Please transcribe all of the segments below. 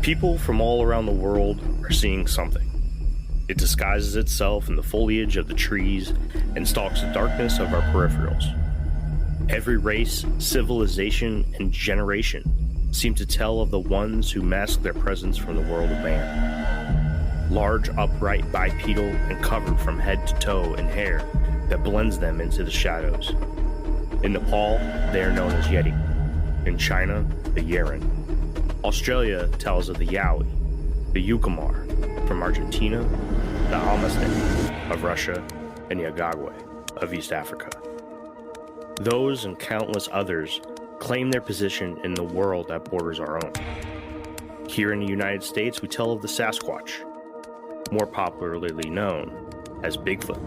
People from all around the world are seeing something. It disguises itself in the foliage of the trees and stalks the darkness of our peripherals. Every race, civilization, and generation seem to tell of the ones who mask their presence from the world of man. Large, upright, bipedal, and covered from head to toe in hair that blends them into the shadows. In Nepal, they are known as Yeti. In China, the Yeren. Australia tells of the Yowie, the Ucumar. From Argentina, the Almasty of Russia, and the Agogwe of East Africa. Those and countless others claim their position in the world that borders our own. Here in the United States, we tell of the Sasquatch, more popularly known as Bigfoot.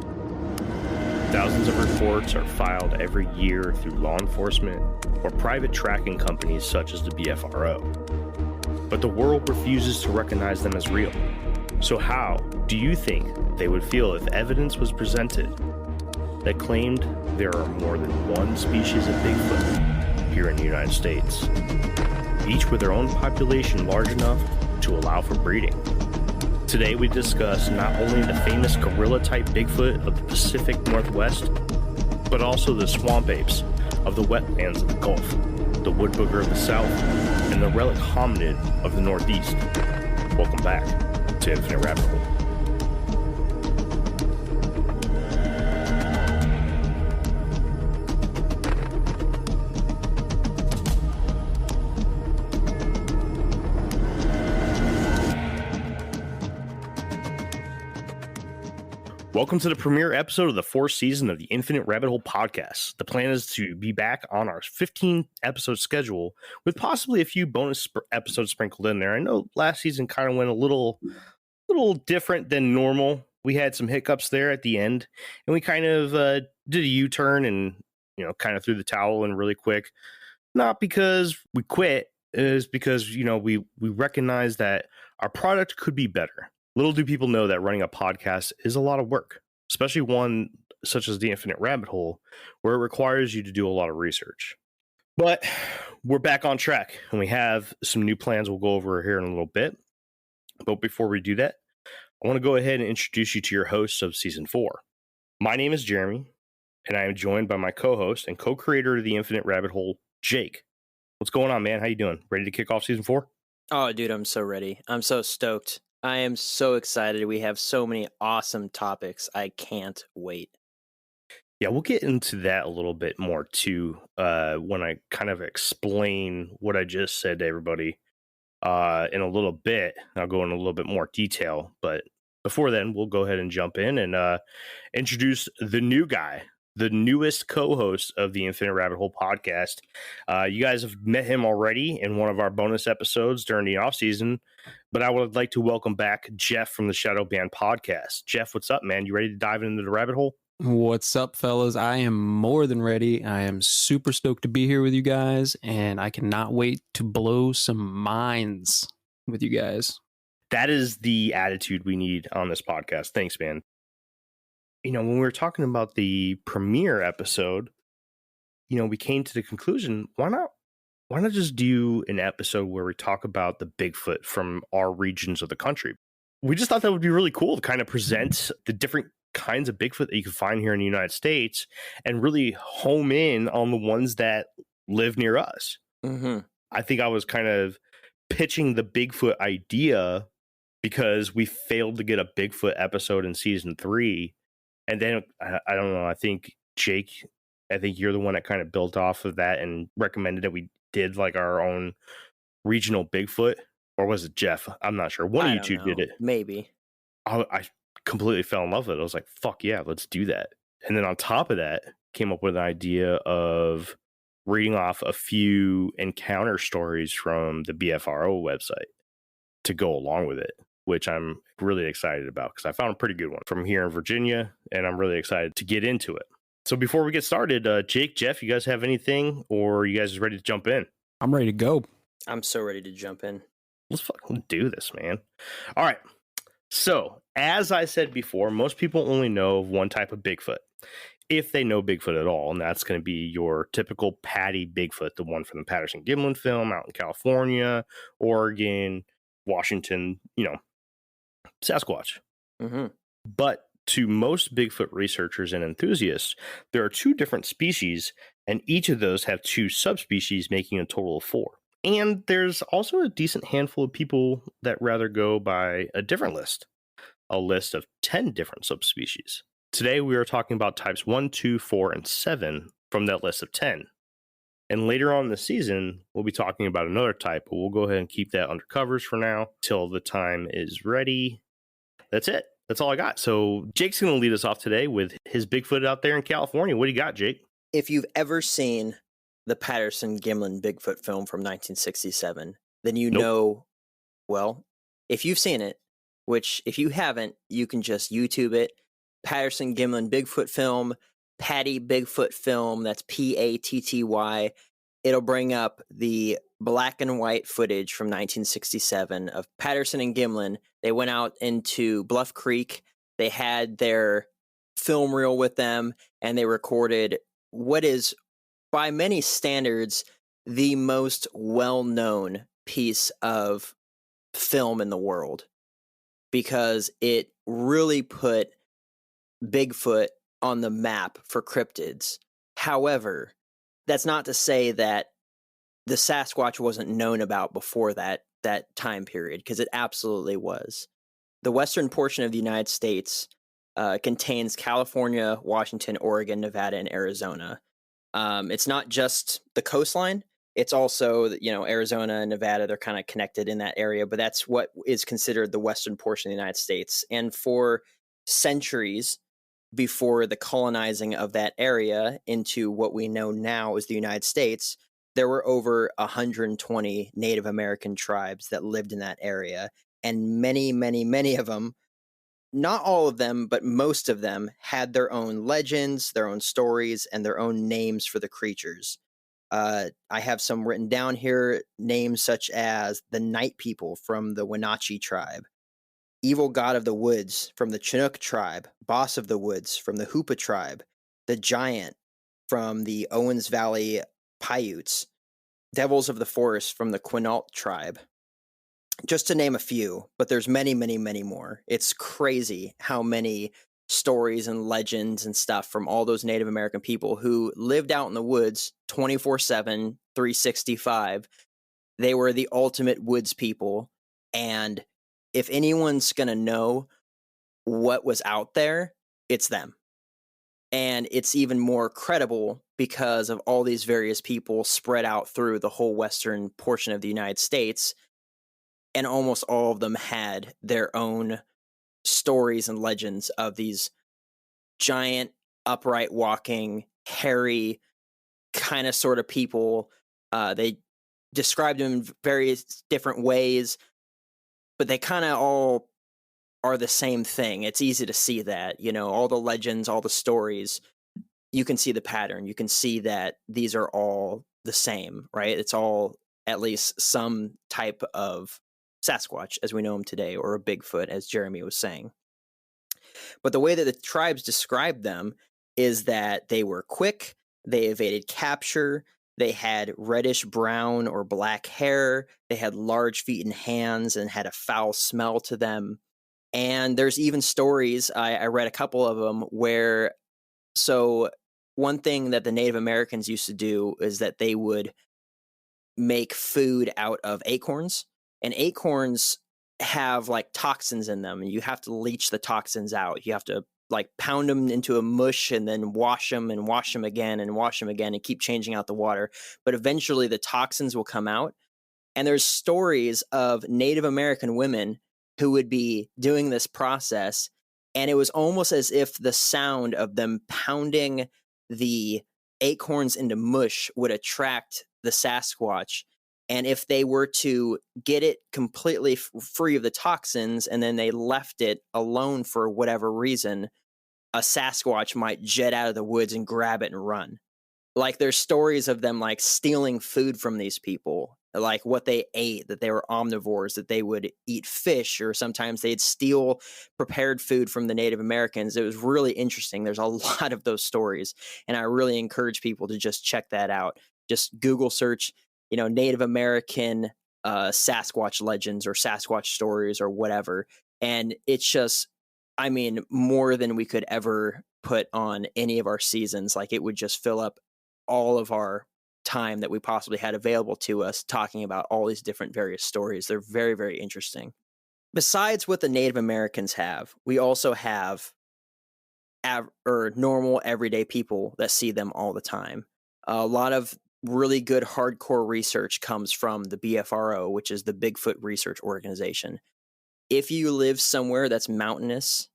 Thousands of reports are filed every year through law enforcement or private tracking companies such as the BFRO. But the world refuses to recognize them as real. So how do you think they would feel if evidence was presented that claimed there are more than one species of Bigfoot here in the United States, each with their own population large enough to allow for breeding? Today we discuss not only the famous gorilla-type Bigfoot of the Pacific Northwest, but also the swamp apes of the wetlands of the Gulf, the Woodbooger of the South, and the Relic Hominid of the Northeast. Welcome back to Infinite Rabbit Hole. Welcome to the premiere episode of the fourth season of the Infinite Rabbit Hole podcast. The plan is to be back on our 15-episode schedule with possibly a few bonus episodes sprinkled in there. I know last season kind of went a little different than normal. We had some hiccups there at the end, and we kind of did a U-turn and kind of threw the towel in really quick. Not because we quit, it is because we recognize that our product could be better. Little do people know that running a podcast is a lot of work, especially one such as the Infinite Rabbit Hole, where it requires you to do a lot of research. But we're back on track, and we have some new plans we'll go over here in a little bit. But before we do that, I want to go ahead and introduce you to your hosts of Season 4. My name is Jeremy, and I am joined by my co-host and co-creator of the Infinite Rabbit Hole, Jake. What's going on, man? How you doing? Ready to kick off Season 4? Oh, dude, I'm so ready. I'm so stoked. I am so excited. We have so many awesome topics. I can't wait. Yeah, we'll get into that a little bit more too when I kind of explain what I just said to everybody in a little bit. I'll go in a little bit more detail, but before then, we'll go ahead and jump in and introduce the new guy, the newest co-host of the Infinite Rabbit Hole podcast. You guys have met him already in one of our bonus episodes during the off season, but I would like to welcome back Jeff from the Shadow Band podcast. Jeff, what's up, man? You ready to dive into the rabbit hole? What's up, fellas? I am more than ready. I am super stoked to be here with you guys, and I cannot wait to blow some minds with you guys. That is the attitude we need on this podcast. Thanks, man. When we were talking about the premiere episode, we came to the conclusion, why not just do an episode where we talk about the Bigfoot from our regions of the country? We just thought that would be really cool to kind of present the different kinds of Bigfoot that you can find here in the United States and really home in on the ones that live near us. Mm-hmm. I think I was kind of pitching the Bigfoot idea because we failed to get a Bigfoot episode in season 3. And then, I don't know, I think, Jake, you're the one that kind of built off of that and recommended that we did like our own regional Bigfoot. Or was it Jeff? I'm not sure. One of you two did it. Maybe. I completely fell in love with it. I was like, fuck yeah, let's do that. And then on top of that, came up with an idea of reading off a few encounter stories from the BFRO website to go along with it, which I'm really excited about because I found a pretty good one from here in Virginia, and I'm really excited to get into it. So before we get started, Jake, Jeff, you guys have anything, or you guys ready to jump in? I'm ready to go. I'm so ready to jump in. Let's fucking do this, man. All right. So, as I said before, most people only know of one type of Bigfoot, if they know Bigfoot at all, and that's going to be your typical Patty Bigfoot, the one from the Patterson-Gimlin film out in California, Oregon, Washington, Sasquatch. Mm-hmm. But to most Bigfoot researchers and enthusiasts, there are 2 different species, and each of those have 2 subspecies, making a total of 4. And there's also a decent handful of people that rather go by a different list, a list of 10 different subspecies. Today, we are talking about types 1, 2, 4, and 7 from that list of 10. And later on in the season, we'll be talking about another type, but we'll go ahead and keep that under covers for now till the time is ready. That's it. That's all I got. So Jake's going to lead us off today with his Bigfoot out there in California. What do you got, Jake? If you've ever seen the Patterson-Gimlin Bigfoot film from 1967, then you know, well, if you've seen it, which if you haven't, you can just YouTube it, Patterson-Gimlin Bigfoot film, Patty Bigfoot film, that's Patty. It'll bring up the black and white footage from 1967 of Patterson and Gimlin. They went out into Bluff Creek. They had their film reel with them, and they recorded what is, by many standards, the most well-known piece of film in the world, because it really put Bigfoot on the map for cryptids. However, that's not to say that the Sasquatch wasn't known about before that time period, because it absolutely was. The western portion of the United States contains California, Washington, Oregon, Nevada, and Arizona. It's not just the coastline. It's also, Arizona and Nevada, they're kind of connected in that area, but that's what is considered the western portion of the United States. And for centuries before the colonizing of that area into what we know now as the United States, there were over 120 Native American tribes that lived in that area. And many, many, many of them, not all of them, but most of them, had their own legends, their own stories, and their own names for the creatures. I have some written down here, names such as the Night People from the Wenatchee tribe, Evil God of the Woods from the Chinook tribe, Boss of the Woods from the Hoopa tribe, the Giant from the Owens Valley Paiutes, Devils of the Forest from the Quinault tribe. Just to name a few, but there's many, many, many more. It's crazy how many stories and legends and stuff from all those Native American people who lived out in the woods 24/7, 365. They were the ultimate woods people, and if anyone's going to know what was out there, it's them. And it's even more credible because of all these various people spread out through the whole western portion of the United States, and almost all of them had their own stories and legends of these giant, upright walking, hairy, kind of sort of people. They described them in various different ways, but they kind of all are the same thing. It's easy to see that, all the legends, all the stories, you can see the pattern. You can see that these are all the same, right? It's all at least some type of Sasquatch as we know him today, or a Bigfoot, as Jeremy was saying. But the way that the tribes described them is that they were quick, they evaded capture, they had reddish brown or black hair, they had large feet and hands, and had a foul smell to them. And there's even stories, I read a couple of them, where, so one thing that the Native Americans used to do is that they would make food out of acorns, and acorns have like toxins in them, and you have to leach the toxins out. You have to pound them into a mush and then wash them and wash them again and wash them again and keep changing out the water. But eventually the toxins will come out. And there's stories of Native American women who would be doing this process, and it was almost as if the sound of them pounding the acorns into mush would attract the Sasquatch. And if they were to get it completely free of the toxins and then they left it alone for whatever reason, a Sasquatch might jet out of the woods and grab it and run. There's stories of them stealing food from these people, what they ate, that they were omnivores, that they would eat fish, or sometimes they'd steal prepared food from the Native Americans. It was really interesting. There's a lot of those stories, and I really encourage people to just check that out. Just Google search, Native American Sasquatch legends or Sasquatch stories or whatever. And it's just, I mean, more than we could ever put on any of our seasons. Like, it would just fill up all of our time that we possibly had available to us talking about all these different various stories. They're very, very interesting. Besides what the Native Americans have, we also have normal everyday people that see them all the time. A lot of really good hardcore research comes from the BFRO, which is the Bigfoot Research Organization. If you live somewhere that's mountainous,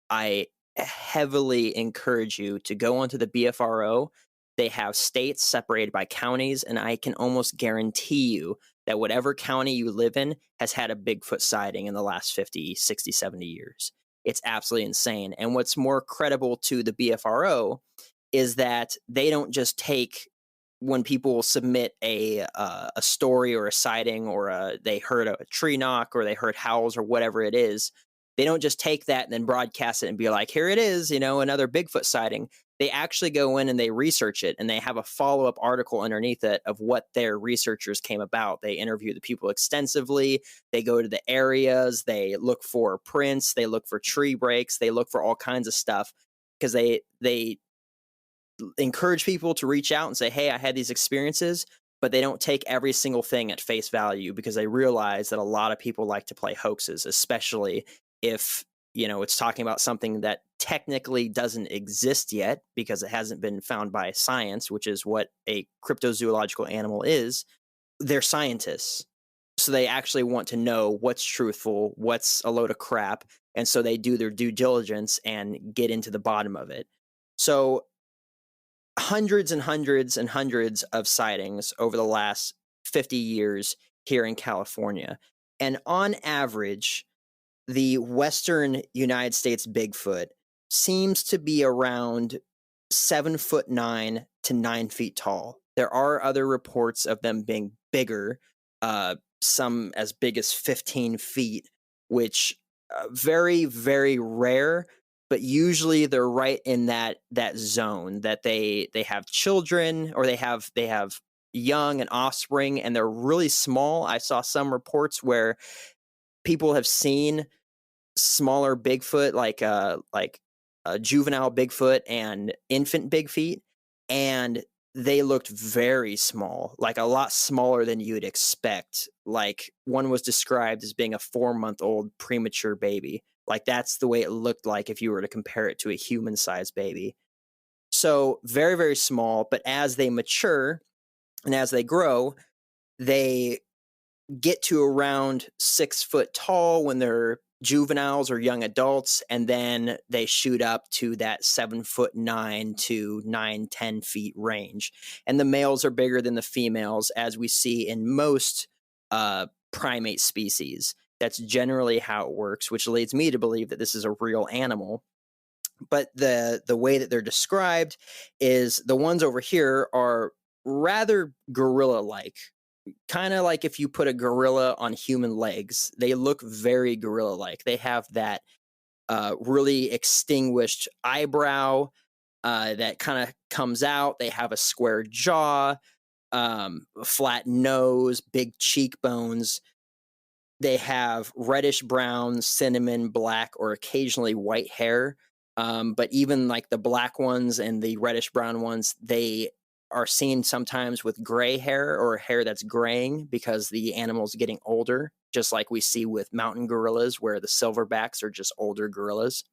I heavily encourage you to go onto the BFRO. They have states separated by counties, and I can almost guarantee you that whatever county you live in has had a Bigfoot sighting in the last 50, 60, 70 years. It's absolutely insane. And what's more credible to the BFRO is that they don't just take, when people submit a story or a sighting, or they heard a tree knock or they heard howls or whatever it is, they don't just take that and then broadcast it and be like, here it is, another Bigfoot sighting. They actually go in and they research it, and they have a follow-up article underneath it of what their researchers came about. They interview the people extensively. They go to the areas. They look for prints. They look for tree breaks. They look for all kinds of stuff, because they encourage people to reach out and say, hey, I had these experiences, but they don't take every single thing at face value, because they realize that a lot of people like to play hoaxes, especially if it's talking about something that technically doesn't exist yet because it hasn't been found by science, which is what a cryptozoological animal is. They're scientists, so they actually want to know what's truthful, what's a load of crap, and so they do their due diligence and get into the bottom of it. So hundreds and hundreds and hundreds of sightings over the last 50 years here in California. And on average, the Western United States Bigfoot seems to be around 7'9" to 9 feet tall. There are other reports of them being bigger, some as big as 15 feet, which very, very rare. But usually they're right in that zone that they have children, or they have young and offspring, and they're really small. I saw some reports where people have seen smaller Bigfoot, like a juvenile Bigfoot and infant Bigfeet, and they looked very small, like a lot smaller than you'd expect. Like, one was described as being a 4-month-old premature baby. Like, that's the way it looked like if you were to compare it to a human-sized baby. So very, very small, but as they mature and as they grow, they get to around 6 foot tall when they're juveniles or young adults, and then they shoot up to that 7'9" to 9-10 feet range. And the males are bigger than the females, as we see in most primate species. That's generally how it works, which leads me to believe that this is a real animal. But the way that they're described is the ones over here are rather gorilla-like. Kind of like if you put a gorilla on human legs. They look very gorilla-like. They have that really extinguished eyebrow that kind of comes out. They have a square jaw, flat nose, big cheekbones. They have reddish brown, cinnamon, black, or occasionally white hair. But even like the black ones and the reddish brown ones, they are seen sometimes with gray hair, or hair that's graying, because the animal's getting older, just like we see with mountain gorillas, where the silverbacks are just older gorillas.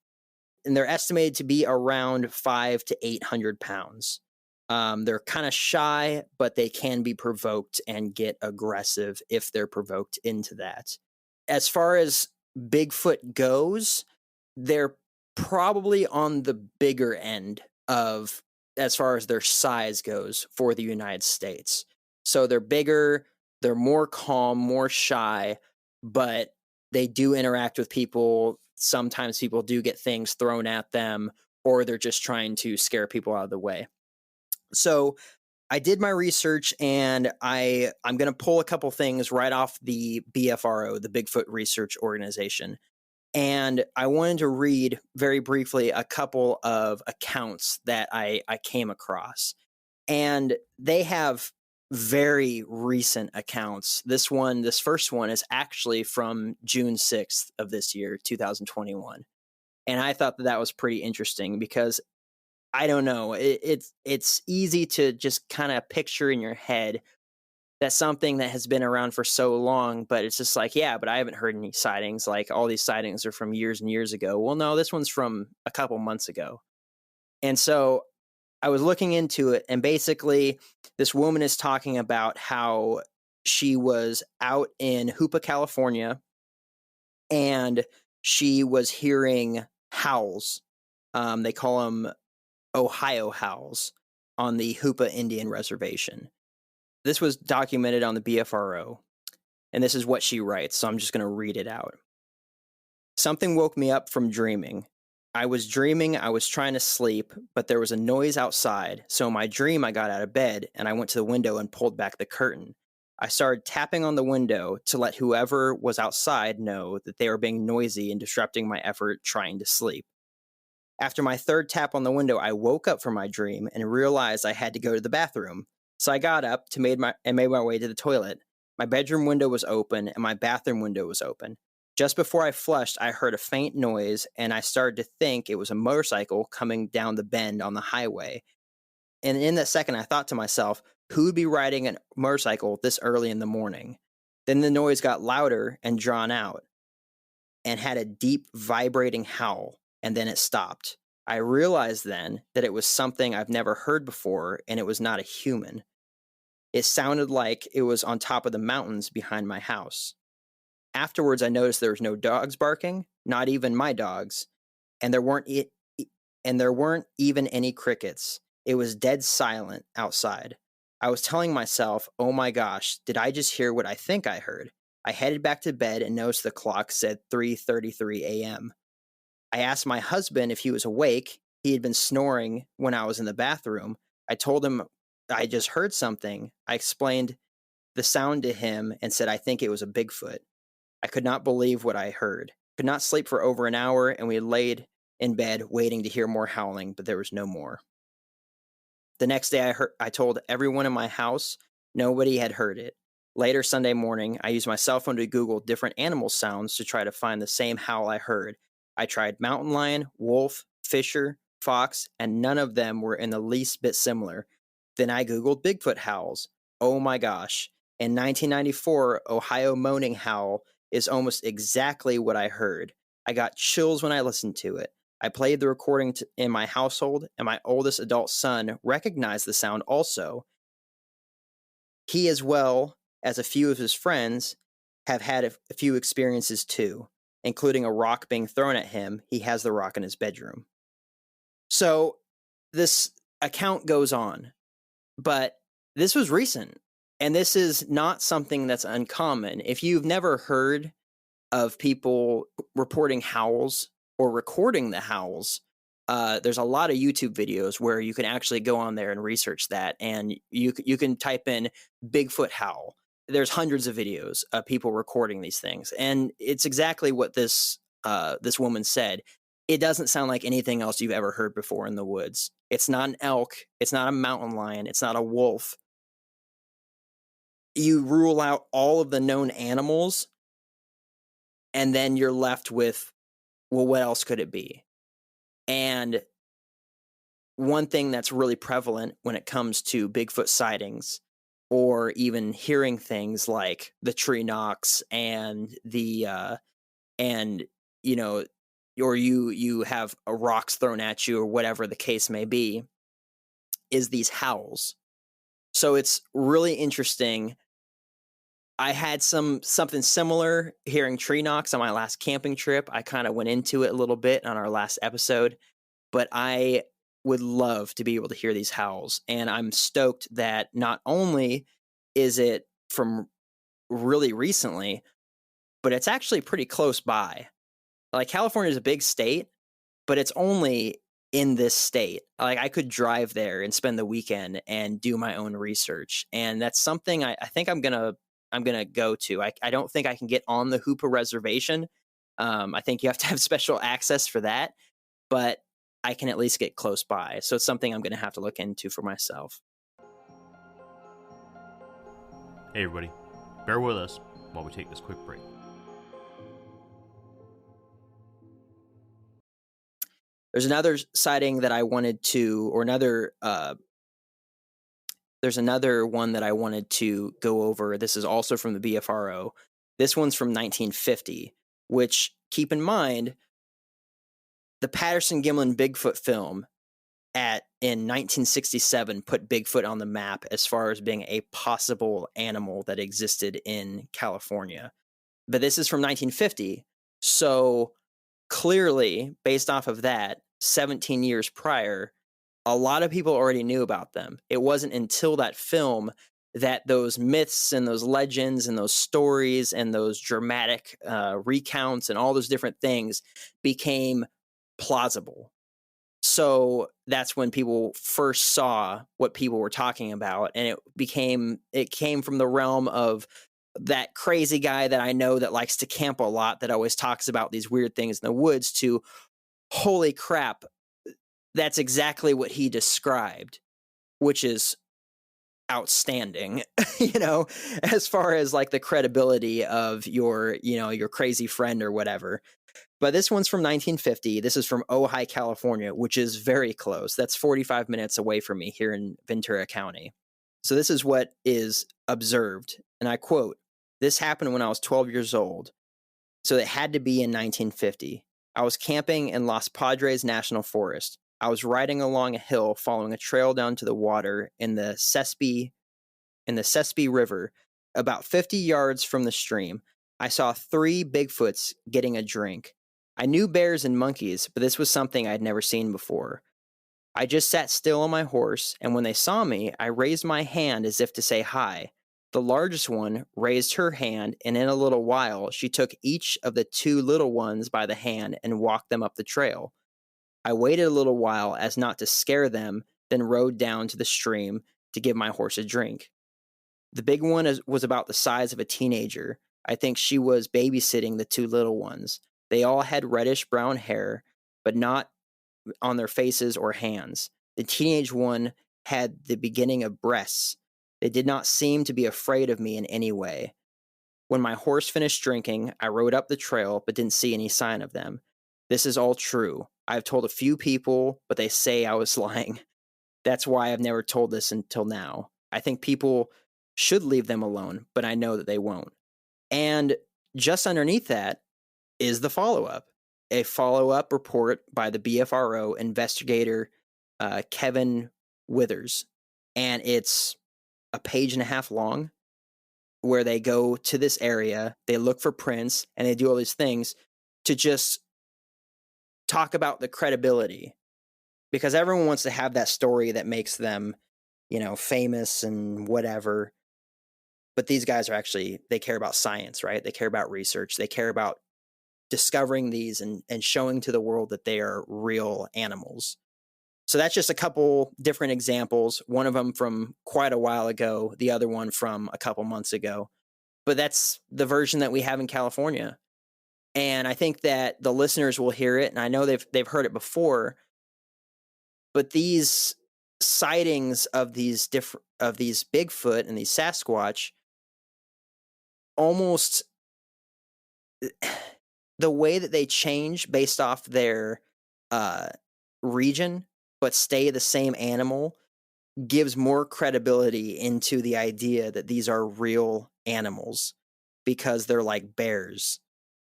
And they're estimated to be around 500 to 800 pounds. They're kind of shy, but they can be provoked and get aggressive if they're provoked into that. As far as Bigfoot goes, they're probably on the bigger end of, as far as their size goes, for the United States. So they're bigger, they're more calm, more shy, but they do interact with people. Sometimes people do get things thrown at them, or they're just trying to scare people out of the way. So I did my research, and I'm going to pull a couple things right off the BFRO, the Bigfoot Research Organization. And I wanted to read very briefly a couple of accounts that I came across. And they have very recent accounts. This first one is actually from June 6th of this year, 2021. And I thought that was pretty interesting because I don't know, it's easy to just kind of picture in your head that something that has been around for so long, but it's just like, yeah, but I haven't heard any sightings. Like all these sightings are from years and years ago. Well, no, this one's from a couple months ago. And so I was looking into it, and basically this woman is talking about how she was out in Hoopa, California, and she was hearing howls. They call them Ohio howls on the Hoopa Indian Reservation. This was documented on the BFRO, and this is what she writes, so I'm just going to read it out. Something woke me up from dreaming. I was dreaming I was trying to sleep, but there was a noise outside, so in my dream I got out of bed, and I went to the window and pulled back the curtain. I started tapping on the window to let whoever was outside know that they were being noisy and disrupting my effort trying to sleep. After my third tap on the window, I woke up from my dream and realized I had to go to the bathroom. So I got up made my way to the toilet. My bedroom window was open and my bathroom window was open. Just before I flushed, I heard a faint noise and I started to think it was a motorcycle coming down the bend on the highway. And in that second, I thought to myself, who would be riding a motorcycle this early in the morning? Then the noise got louder and drawn out and had a deep vibrating howl, and then it stopped. I realized then that it was something I've never heard before, and it was not a human. It sounded like it was on top of the mountains behind my house. Afterwards, I noticed there was no dogs barking, not even my dogs, and there weren't even any crickets. It was dead silent outside. I was telling myself, oh my gosh, did I just hear what I think I heard? I headed back to bed and noticed the clock said 3:33 a.m. I asked my husband if he was awake. He had been snoring when I was in the bathroom. I told him I just heard something. I explained the sound to him and said I think it was a Bigfoot. I could not believe what I heard. Could not sleep for over an hour, and we laid in bed waiting to hear more howling, but there was no more. The next day I told everyone in my house. Nobody had heard it. Later Sunday morning, I used my cell phone to Google different animal sounds to try to find the same howl I heard. I tried mountain lion, wolf, fisher, fox, and none of them were in the least bit similar. Then I Googled Bigfoot howls. Oh my gosh. In 1994, Ohio moaning howl is almost exactly what I heard. I got chills when I listened to it. I played the recording in my household, and my oldest adult son recognized the sound also. He, as well as a few of his friends, have had a few experiences too, including a rock being thrown at him. He has the rock in his bedroom. So this account goes on, but this was recent, and this is not something that's uncommon. If you've never heard of people reporting howls or recording the howls, there's a lot of YouTube videos where you can actually go on there and research that, and you can type in Bigfoot howl. There's hundreds of videos of people recording these things, and it's exactly what this woman said. It doesn't sound like anything else you've ever heard before in the woods. It's not an elk. It's not a mountain lion. It's not a wolf. You rule out all of the known animals, and then you're left with, well, what else could it be? And one thing that's really prevalent when it comes to Bigfoot sightings, or even hearing things like the tree knocks and or you have rocks thrown at you or whatever the case may be, is these howls. So it's really interesting. I had something similar hearing tree knocks on my last camping trip. I kind of went into it a little bit on our last episode, but I would love to be able to hear these howls. And I'm stoked that not only is it from really recently, but it's actually pretty close by. Like, California is a big state, but it's only in this state. Like, I could drive there and spend the weekend and do my own research. And that's something I think I'm gonna go to. I don't think I can get on the Hoopa reservation. I think you have to have special access for that, but I can at least get close by. So it's something I'm going to have to look into for myself. Hey everybody, bear with us while we take this quick break. There's another sighting that I wanted to, or there's another one that I wanted to go over. This is also from the BFRO. This one's from 1950, which, keep in mind, the Patterson-Gimlin Bigfoot film in 1967 put Bigfoot on the map as far as being a possible animal that existed in California. But this is from 1950, so clearly, based off of that, 17 years prior, a lot of people already knew about them. It wasn't until that film that those myths and those legends and those stories and those dramatic recounts and all those different things became plausible. So that's when people first saw what people were talking about, and it came from the realm of that crazy guy that I know that likes to camp a lot, that always talks about these weird things in the woods, to holy crap, that's exactly what he described, which is outstanding, as far as like the credibility of your crazy friend or whatever. But this one's from 1950. This is from Ojai, California, which is very close. That's 45 minutes away from me here in Ventura County. So this is what is observed. And I quote, "This happened when I was 12 years old. So it had to be in 1950. I was camping in Los Padres National Forest. I was riding along a hill following a trail down to the water in the Sespe River. About 50 yards from the stream, I saw 3 Bigfoots getting a drink. I knew bears and monkeys, but this was something I'd never seen before. I just sat still on my horse, and when they saw me, I raised my hand as if to say hi. The largest one raised her hand, and in a little while, she took each of the 2 little ones by the hand and walked them up the trail. I waited a little while as not to scare them, then rode down to the stream to give my horse a drink. The big one was about the size of a teenager. I think she was babysitting the 2 little ones. They all had reddish-brown hair, but not on their faces or hands. The teenage one had the beginning of breasts. They did not seem to be afraid of me in any way. When my horse finished drinking, I rode up the trail, but didn't see any sign of them. This is all true. I've told a few people, but they say I was lying. That's why I've never told this until now. I think people should leave them alone, but I know that they won't." And just underneath that is the follow-up. A follow-up report by the BFRO investigator, Kevin Withers. And it's a page and a half long, where they go to this area, they look for prints, and they do all these things to just talk about the credibility. Because everyone wants to have that story that makes them, famous and whatever. But these guys are actually, they care about science, right? They care about research. They care about discovering these and showing to the world that they are real animals. So that's just a couple different examples. One of them from quite a while ago, the other one from a couple months ago. But that's the version that we have in California. And I think that the listeners will hear it, and I know they've heard it before. But these sightings of these Bigfoot and these Sasquatch, almost the way that they change based off their region, but stay the same animal, gives more credibility into the idea that these are real animals, because they're like bears.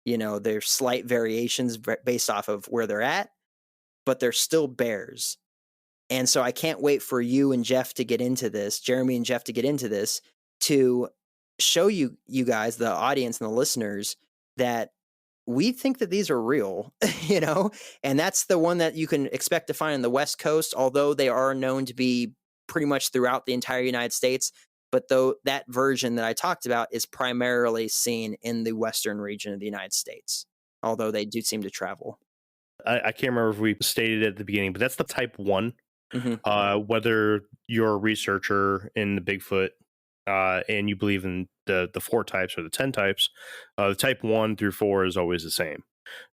There's slight variations based off of where they're at, but they're still bears. And so I can't wait for you and Jeff to get into this, Jeremy and Jeff to get into this, to show you guys, the audience and the listeners, that we think that these are real, and that's the one that you can expect to find on the West Coast, although they are known to be pretty much throughout the entire United States. But though that version that I talked about is primarily seen in the western region of the United States, although they do seem to travel. I can't remember if we stated it at the beginning, but that's the type 1. Mm-hmm. Whether you're a researcher in the Bigfoot and you believe in the 4 types or the 10 types, the type 1 through 4 is always the same.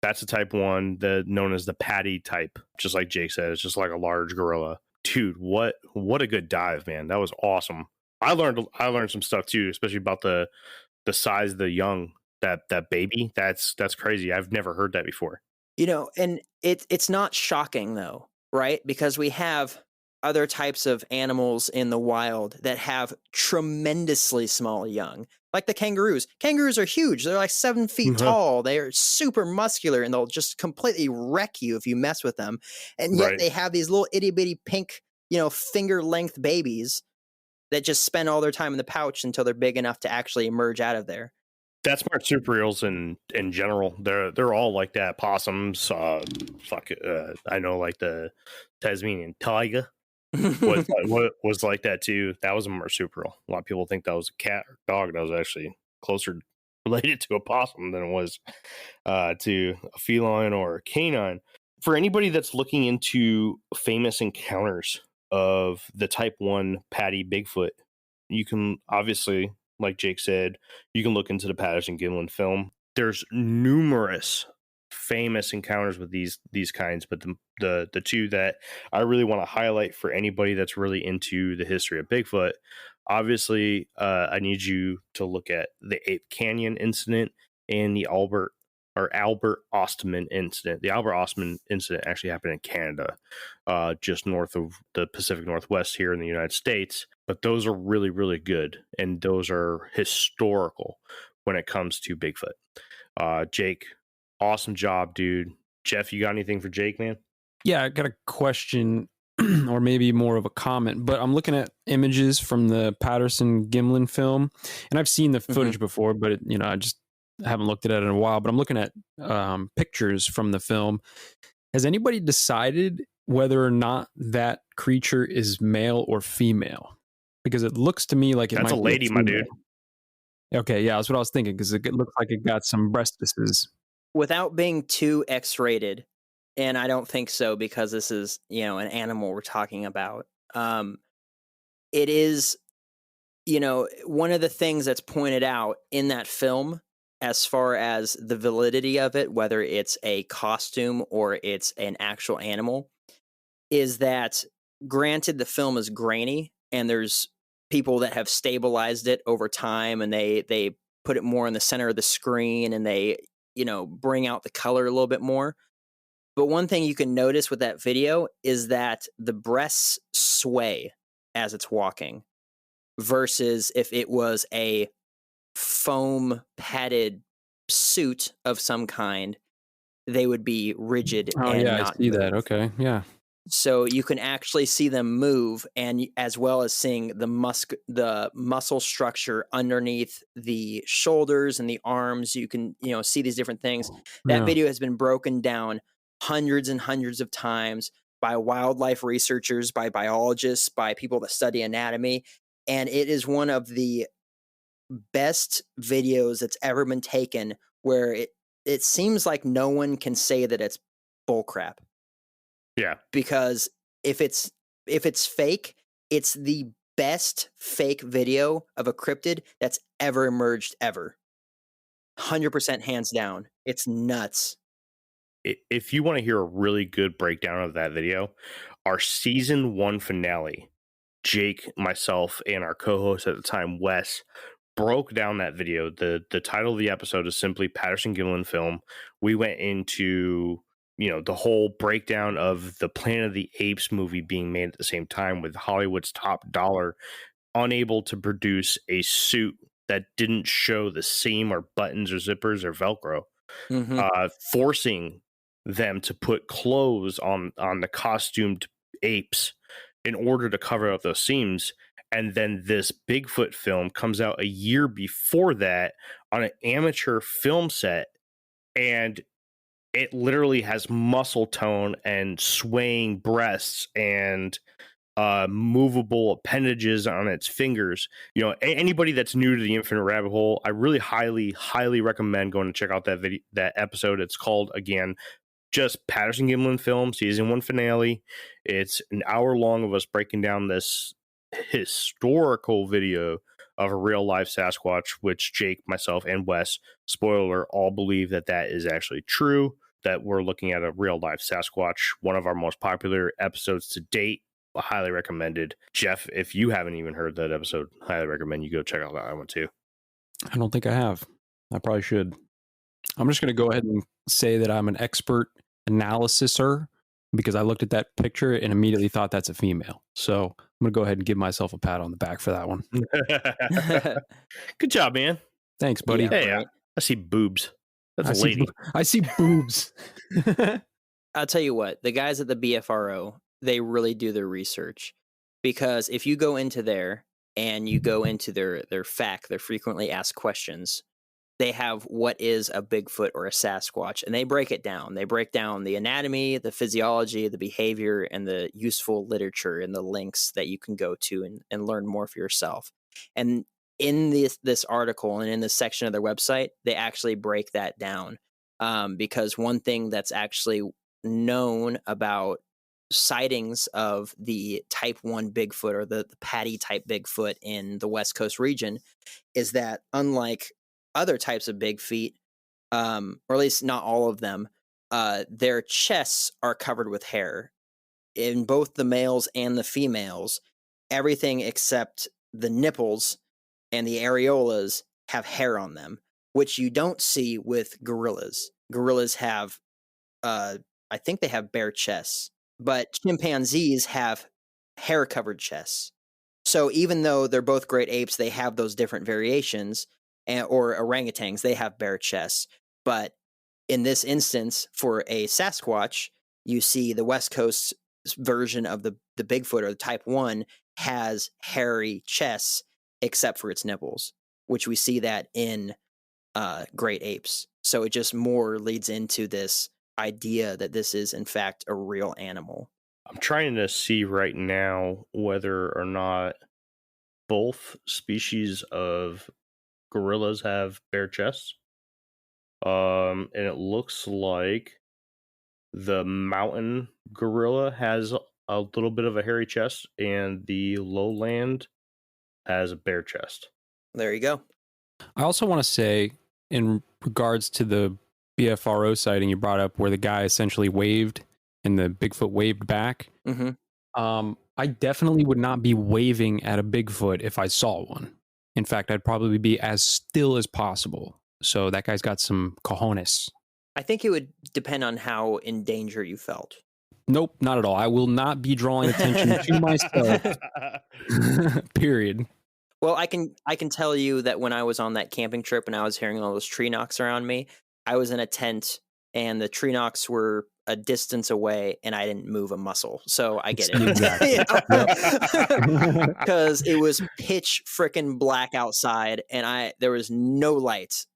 That's the type 1, known as the patty type, just like Jake said. It's just like a large gorilla. Dude, what a good dive, man. That was awesome. I learned some stuff too, especially about the size of the young, that baby. That's crazy. I've never heard that before. And it's not shocking though, right? Because we have other types of animals in the wild that have tremendously small young, like the kangaroos. Kangaroos are huge. They're like 7 feet tall. They are super muscular, and they'll just completely wreck you if you mess with them. And yet they have these little itty bitty pink, finger length babies that just spend all their time in the pouch until they're big enough to actually emerge out of there. That's marsupials in general. They're all like that. Possums, I know, like the Tasmanian tiger was like that too. That was a marsupial. A lot of people think that was a cat or dog. That was actually closer related to a possum than it was to a feline or a canine. For anybody that's looking into famous encounters of the type 1 Patty Bigfoot, you can obviously, like Jake said, you can look into the Patterson-Gimlin film. There's numerous famous encounters with these kinds, but the two that I really want to highlight for anybody that's really into the history of Bigfoot, obviously, I need you to look at the Ape Canyon incident and the Albert Ostman incident. The Albert Ostman incident actually happened in Canada, just north of the Pacific Northwest here in the United States. But those are really, really good, and those are historical when it comes to Bigfoot. Jake, awesome job, dude. Jeff, you got anything for Jake, man? Yeah, I got a question, or maybe more of a comment, but I'm looking at images from the Patterson-Gimlin film, and I've seen the footage before, but I just haven't looked at it in a while. But I'm looking at pictures from the film. Has anybody decided whether or not that creature is male or female? Because it looks to me like that's a lady, my dude. Okay, yeah, that's what I was thinking, because it looks like it got some breastises. Without being too X-rated, and I don't think so, because this is, an animal we're talking about. It is, one of the things that's pointed out in that film, as far as the validity of it, whether it's a costume or it's an actual animal, is that, granted, the film is grainy, and there's people that have stabilized it over time, and they put it more in the center of the screen, and they bring out the color a little bit more. But one thing you can notice with that video is that the breasts sway as it's walking, versus if it was a foam padded suit of some kind, they would be rigid. Oh, and yeah, not I see move. that. Okay, yeah. So you can actually see them move, and as well as seeing the muscle structure underneath the shoulders and the arms. You can see these different things. That video has been broken down hundreds and hundreds of times by wildlife researchers, by biologists, by people that study anatomy, and it is one of the best videos that's ever been taken, where it seems like no one can say that it's bullcrap. Yeah. Because if it's fake, it's the best fake video of a cryptid that's ever emerged ever. 100% hands down. It's nuts. If you want to hear a really good breakdown of that video, our season 1 finale, Jake, myself, and our co-host at the time, Wes, broke down that video. The title of the episode is simply Patterson-Gimlin film. We went into the whole breakdown of the Planet of the Apes movie being made at the same time, with Hollywood's top dollar unable to produce a suit that didn't show the seam or buttons or zippers or Velcro, forcing them to put clothes on the costumed apes in order to cover up those seams. And then this Bigfoot film comes out a year before that on an amateur film set, and it literally has muscle tone and swaying breasts and movable appendages on its fingers. Anybody that's new to the Infinite Rabbit Hole, I really highly recommend going to check out that episode. It's called, again, just Patterson-Gimlin film, season 1 finale. It's an hour long of us breaking down this historical video of a real life Sasquatch, which Jake, myself, and Wes, spoiler, all believe that is actually true, that we're looking at a real life Sasquatch. One of our most popular episodes to date, highly recommended. Jeff, if you haven't even heard that episode, highly recommend you go check out that one too. I don't think I have. I probably should. I'm just going to go ahead and say that I'm an expert analysiser because I looked at that picture and immediately thought that's a female. So I'm going to go ahead and give myself a pat on the back for that one. Good job, man. Thanks, buddy. Yeah, Hey, right. I see boobs. That's I a see lady. I see boobs. I'll tell you what, the guys at the BFRO, they really do their research, because if you go into there and you go into their FAQ, their frequently asked questions, they have what is a Bigfoot or a Sasquatch, and they break it down. They break down the anatomy, the physiology, the behavior, and the useful literature and the links that you can go to and learn more for yourself. And in this article and in this section of their website, they actually break that down, because one thing that's actually known about sightings of the type 1 Bigfoot or the patty type Bigfoot in the West Coast region is that, unlike other types of big feet, or at least not all of them, their chests are covered with hair. In both the males and the females, everything except the nipples and the areolas have hair on them, which you don't see with gorillas. Gorillas have, I think they have bare chests, but chimpanzees have hair-covered chests. So even though they're both great apes, they have those different variations, or orangutans, they have bare chests. But in this instance, for a Sasquatch, you see the West Coast version of the Bigfoot or the type 1 has hairy chests, except for its nipples, which we see that in great apes. So it just more leads into this idea that this is in fact a real animal. I'm trying to see right now whether or not both species of gorillas have bare chests. And it looks like the mountain gorilla has a little bit of a hairy chest, and the lowland has a bare chest. There you go. I also want to say, in regards to the BFRO sighting you brought up, where the guy essentially waved and the Bigfoot waved back, I definitely would not be waving at a Bigfoot if I saw one. In fact, I'd probably be as still as possible. So that guy's got some cojones. I think it would depend on how in danger you felt. Nope, not at all. I will not be drawing attention to myself. Period. Well, I can tell you that when I was on that camping trip and I was hearing all those tree knocks around me, I was in a tent and the tree knocks were a distance away and I didn't move a muscle. So I get it. Exactly. Because it was pitch frickin' black outside and there was no lights,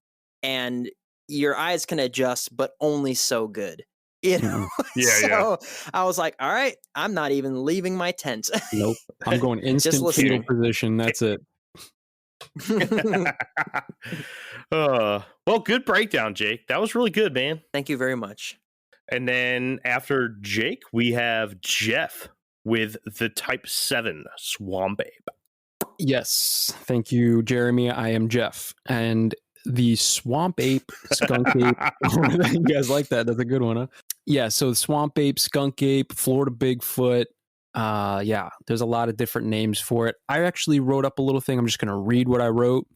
and your eyes can adjust, but only so good. You know? So I was like, all right, I'm not even leaving my tent. Nope. I'm going instant fetal position. That's it. Well, good breakdown, Jake. That was really good, man. Thank you very much. And then after Jake, we have Jeff with the Type 7 Swamp Ape. Yes. Thank you, Jeremy. I am Jeff. And the Swamp Ape, Skunk Ape. You guys like that? That's a good one, huh? Yeah, so Swamp Ape, Skunk Ape, Florida Bigfoot. Yeah, there's a lot of different names for it. I actually wrote up a little thing. I'm just going to read what I wrote.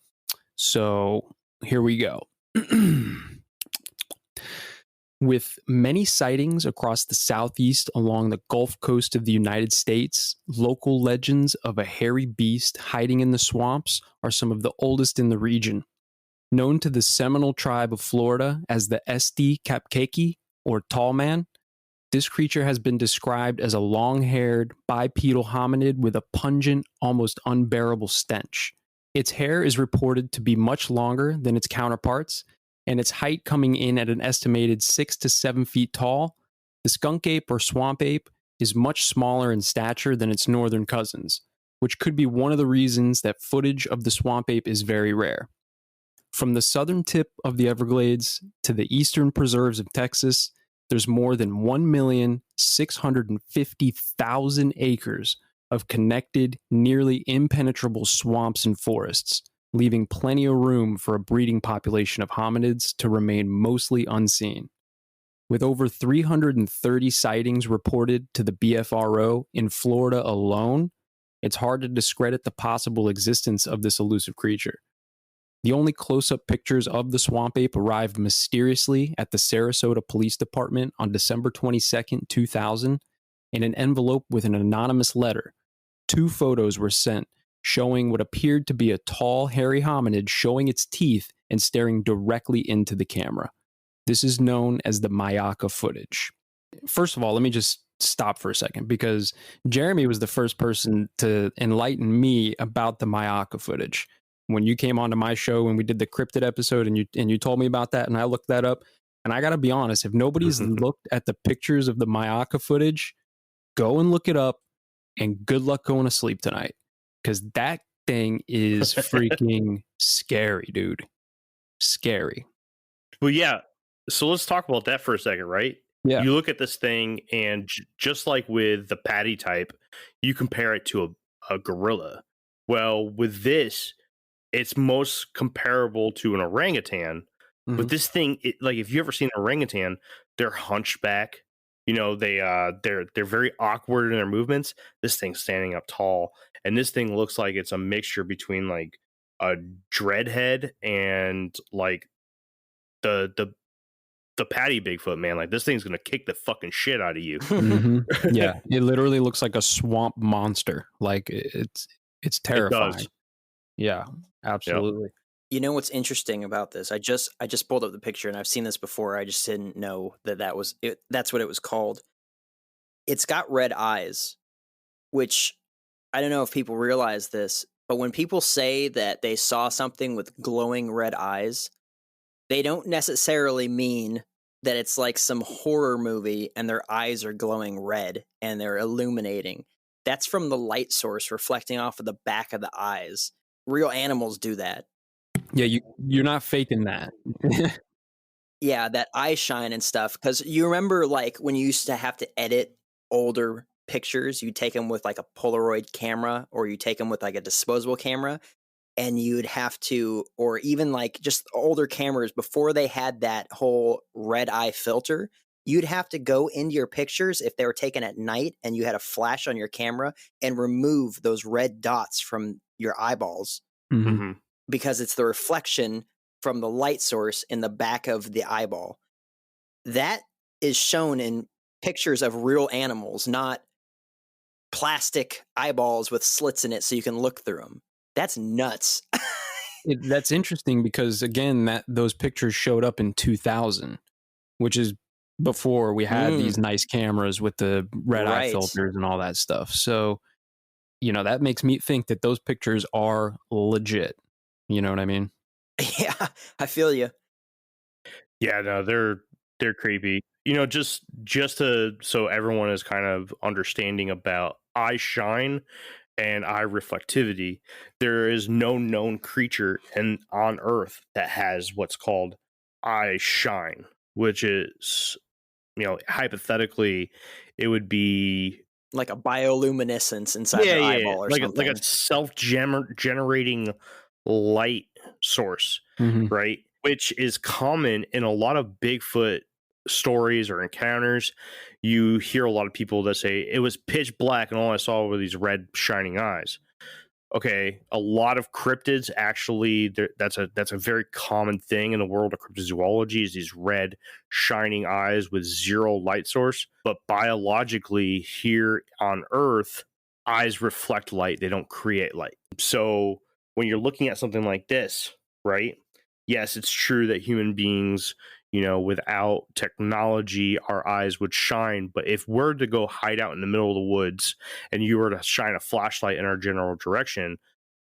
So here we go. With many sightings across the southeast along the Gulf Coast of the United States, local legends of a hairy beast hiding in the swamps are some of the oldest in the region. Known to the Seminole tribe of Florida as the Esti Kapkaki, or Tall Man, this creature has been described as a long-haired, bipedal hominid with a pungent, almost unbearable stench. Its hair is reported to be much longer than its counterparts, and its height coming in at an estimated 6 to 7 feet tall. The skunk ape or swamp ape is much smaller in stature than its northern cousins, which could be one of the reasons that footage of the swamp ape is very rare. From the southern tip of the Everglades to the eastern preserves of Texas, there's more than 1,650,000 acres of connected, nearly impenetrable swamps and forests, leaving plenty of room for a breeding population of hominids to remain mostly unseen. With over 330 sightings reported to the BFRO in Florida alone, it's hard to discredit the possible existence of this elusive creature. The only close-up pictures of the swamp ape arrived mysteriously at the Sarasota Police Department on December 22nd, 2000, in an envelope with an anonymous letter. 2 photos were sent showing what appeared to be a tall, hairy hominid showing its teeth and staring directly into the camera. This is known as the Mayaka footage. First of all, let me just stop for a second, because Jeremy was the first person to enlighten me about the Mayaka footage. When you came onto my show when we did the cryptid episode and you told me about that, and I looked that up, and I gotta be honest, if nobody's looked at the pictures of the Mayaka footage, go and look it up, and good luck going to sleep tonight, because that thing is freaking scary, dude. Scary. Well, yeah. So let's talk about that for a second, right? Yeah. You look at this thing, and just like with the patty type, you compare it to a gorilla. Well, with this, it's most comparable to an orangutan. Mm-hmm. But this thing, like, if you ever seen an orangutan, they're hunchback. You know, they're very awkward in their movements. This thing's standing up tall, and this thing looks like it's a mixture between like a dreadhead and like the patty Bigfoot, man. Like, this thing's gonna kick the fucking shit out of you. Mm-hmm. Yeah, it literally looks like a swamp monster. Like, it's terrifying. It does. Yeah, absolutely. Yep. You know what's interesting about this? I just pulled up the picture, and I've seen this before. I just didn't know that was it. That's what it was called. It's got red eyes, which I don't know if people realize this, but when people say that they saw something with glowing red eyes, they don't necessarily mean that it's like some horror movie and their eyes are glowing red and they're illuminating. That's from the light source reflecting off of the back of the eyes. Real animals do that. Yeah, you're not faking that. Yeah, that eye shine and stuff. Because you remember, like, when you used to have to edit older pictures, you take them with like a Polaroid camera, or you take them with like a disposable camera, and you'd have to, or even like just older cameras before they had that whole red eye filter, you'd have to go into your pictures if they were taken at night and you had a flash on your camera and remove those red dots from your eyeballs. Mm-hmm. Because it's the reflection from the light source in the back of the eyeball. That is shown in pictures of real animals, not plastic eyeballs with slits in it so you can look through them. That's nuts. That's interesting because, again, those pictures showed up in 2000, which is before we had these nice cameras with the red eye filters and all that stuff. So, you know, that makes me think that those pictures are legit. You know what I mean? Yeah, I feel you. Yeah, no, they're creepy. You know, just so everyone is kind of understanding about eye shine and eye reflectivity, there is no known creature on Earth that has what's called eye shine, which is, you know, hypothetically, it would be like a bioluminescence inside the eyeball or something. Like a self-generating light source, right? Which is common in a lot of Bigfoot stories or encounters. You hear a lot of people that say it was pitch black and all I saw were these red shining eyes. Okay, a lot of cryptids actually, that's a very common thing in the world of cryptozoology, is these red shining eyes with zero light source. But biologically, here on Earth, eyes reflect light, they don't create light. So when you're looking at something like this, right? Yes, it's true that human beings, you know, without technology, our eyes would shine. But if we're to go hide out in the middle of the woods and you were to shine a flashlight in our general direction,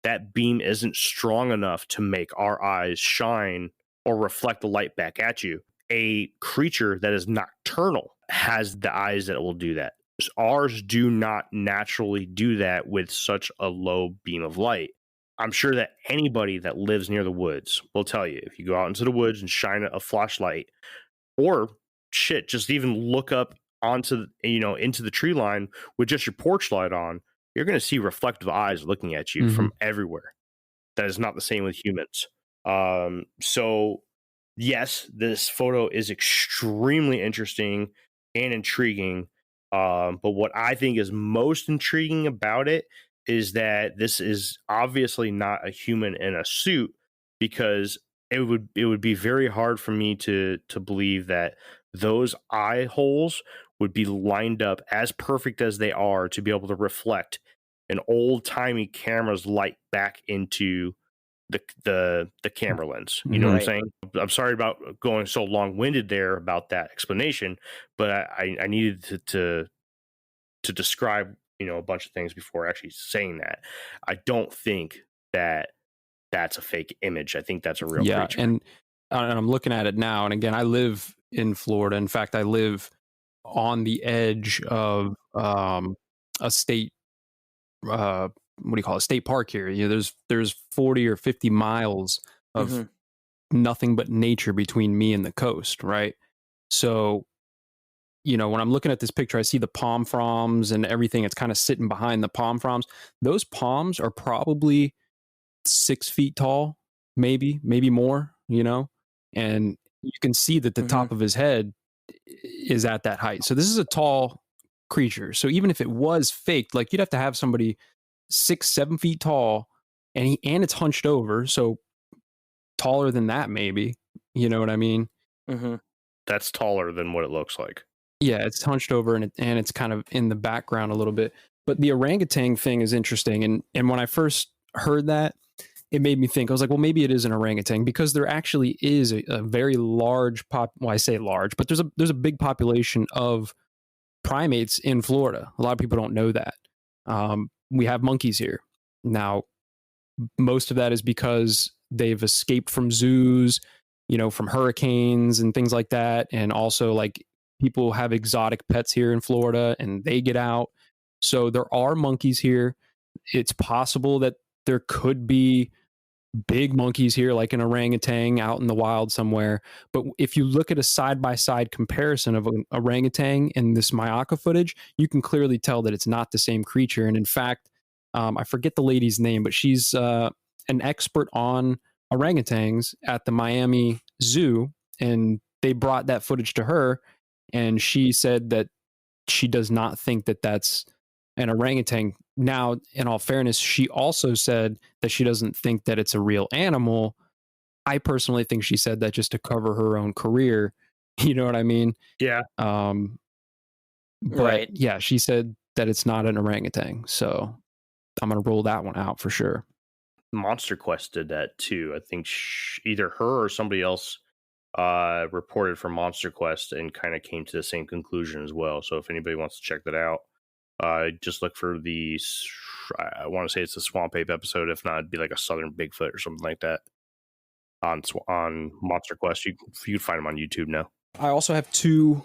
that beam isn't strong enough to make our eyes shine or reflect the light back at you. A creature that is nocturnal has the eyes that will do that. Ours do not naturally do that with such a low beam of light. I'm sure that anybody that lives near the woods will tell you, if you go out into the woods and shine a flashlight, or shit, just even look up onto, you know, into the tree line with just your porch light on, you're going to see reflective eyes looking at you from everywhere. That is not the same with humans. So yes, this photo is extremely interesting and intriguing. But what I think is most intriguing about it is that this is obviously not a human in a suit, because it would be very hard for me to believe that those eye holes would be lined up as perfect as they are to be able to reflect an old timey camera's light back into the camera lens. You know what I'm saying? I'm sorry about going so long winded there about that explanation, but I needed to describe, a bunch of things before actually saying that. I don't think that that's a fake image. I think that's a real creature. And I'm looking at it now. And again, I live in Florida. In fact, I live on the edge of a state, what do you call it? State park here. There's 40 or 50 miles of nothing but nature between me and the coast, right? So, when I'm looking at this picture, I see the palm fronds and everything. It's kind of sitting behind the palm fronds. Those palms are probably 6 feet tall, maybe more, and you can see that the top of his head is at that height. So this is a tall creature. So even if it was faked, like, you'd have to have somebody 6-7 feet tall, and it's hunched over, so taller than that, maybe. You know what I mean? That's taller than what it looks like. Yeah, it's hunched over, and it's kind of in the background a little bit. But the orangutan thing is interesting, and when I first heard that, it made me think. I was like, well, maybe it is an orangutan, because there actually is a very large well, I say large, but there's a big population of primates in Florida. A lot of people don't know that. We have monkeys here. Now, most of that is because they've escaped from zoos, from hurricanes and things like that. And also, like, people have exotic pets here in Florida and they get out. So there are monkeys here. It's possible that there could be big monkeys here, like an orangutan out in the wild somewhere. But if you look at a side-by-side comparison of an orangutan and this Myaka footage, you can clearly tell that it's not the same creature. And in fact, I forget the lady's name, but she's an expert on orangutans at the Miami Zoo, and they brought that footage to her, and she said that she does not think that that's an orangutan. Now, in all fairness, she also said that she doesn't think that it's a real animal. I personally think she said that just to cover her own career. You know what I mean? Yeah. But right. Yeah, she said that it's not an orangutan. So I'm going to roll that one out for sure. Monster Quest did that too. I think either her or somebody else reported from Monster Quest and kind of came to the same conclusion as well. So if anybody wants to check that out, just look for I want to say it's the Swamp Ape episode. If not, it'd be like a Southern Bigfoot or something like that on Monster Quest. You can find them on YouTube now. I also have two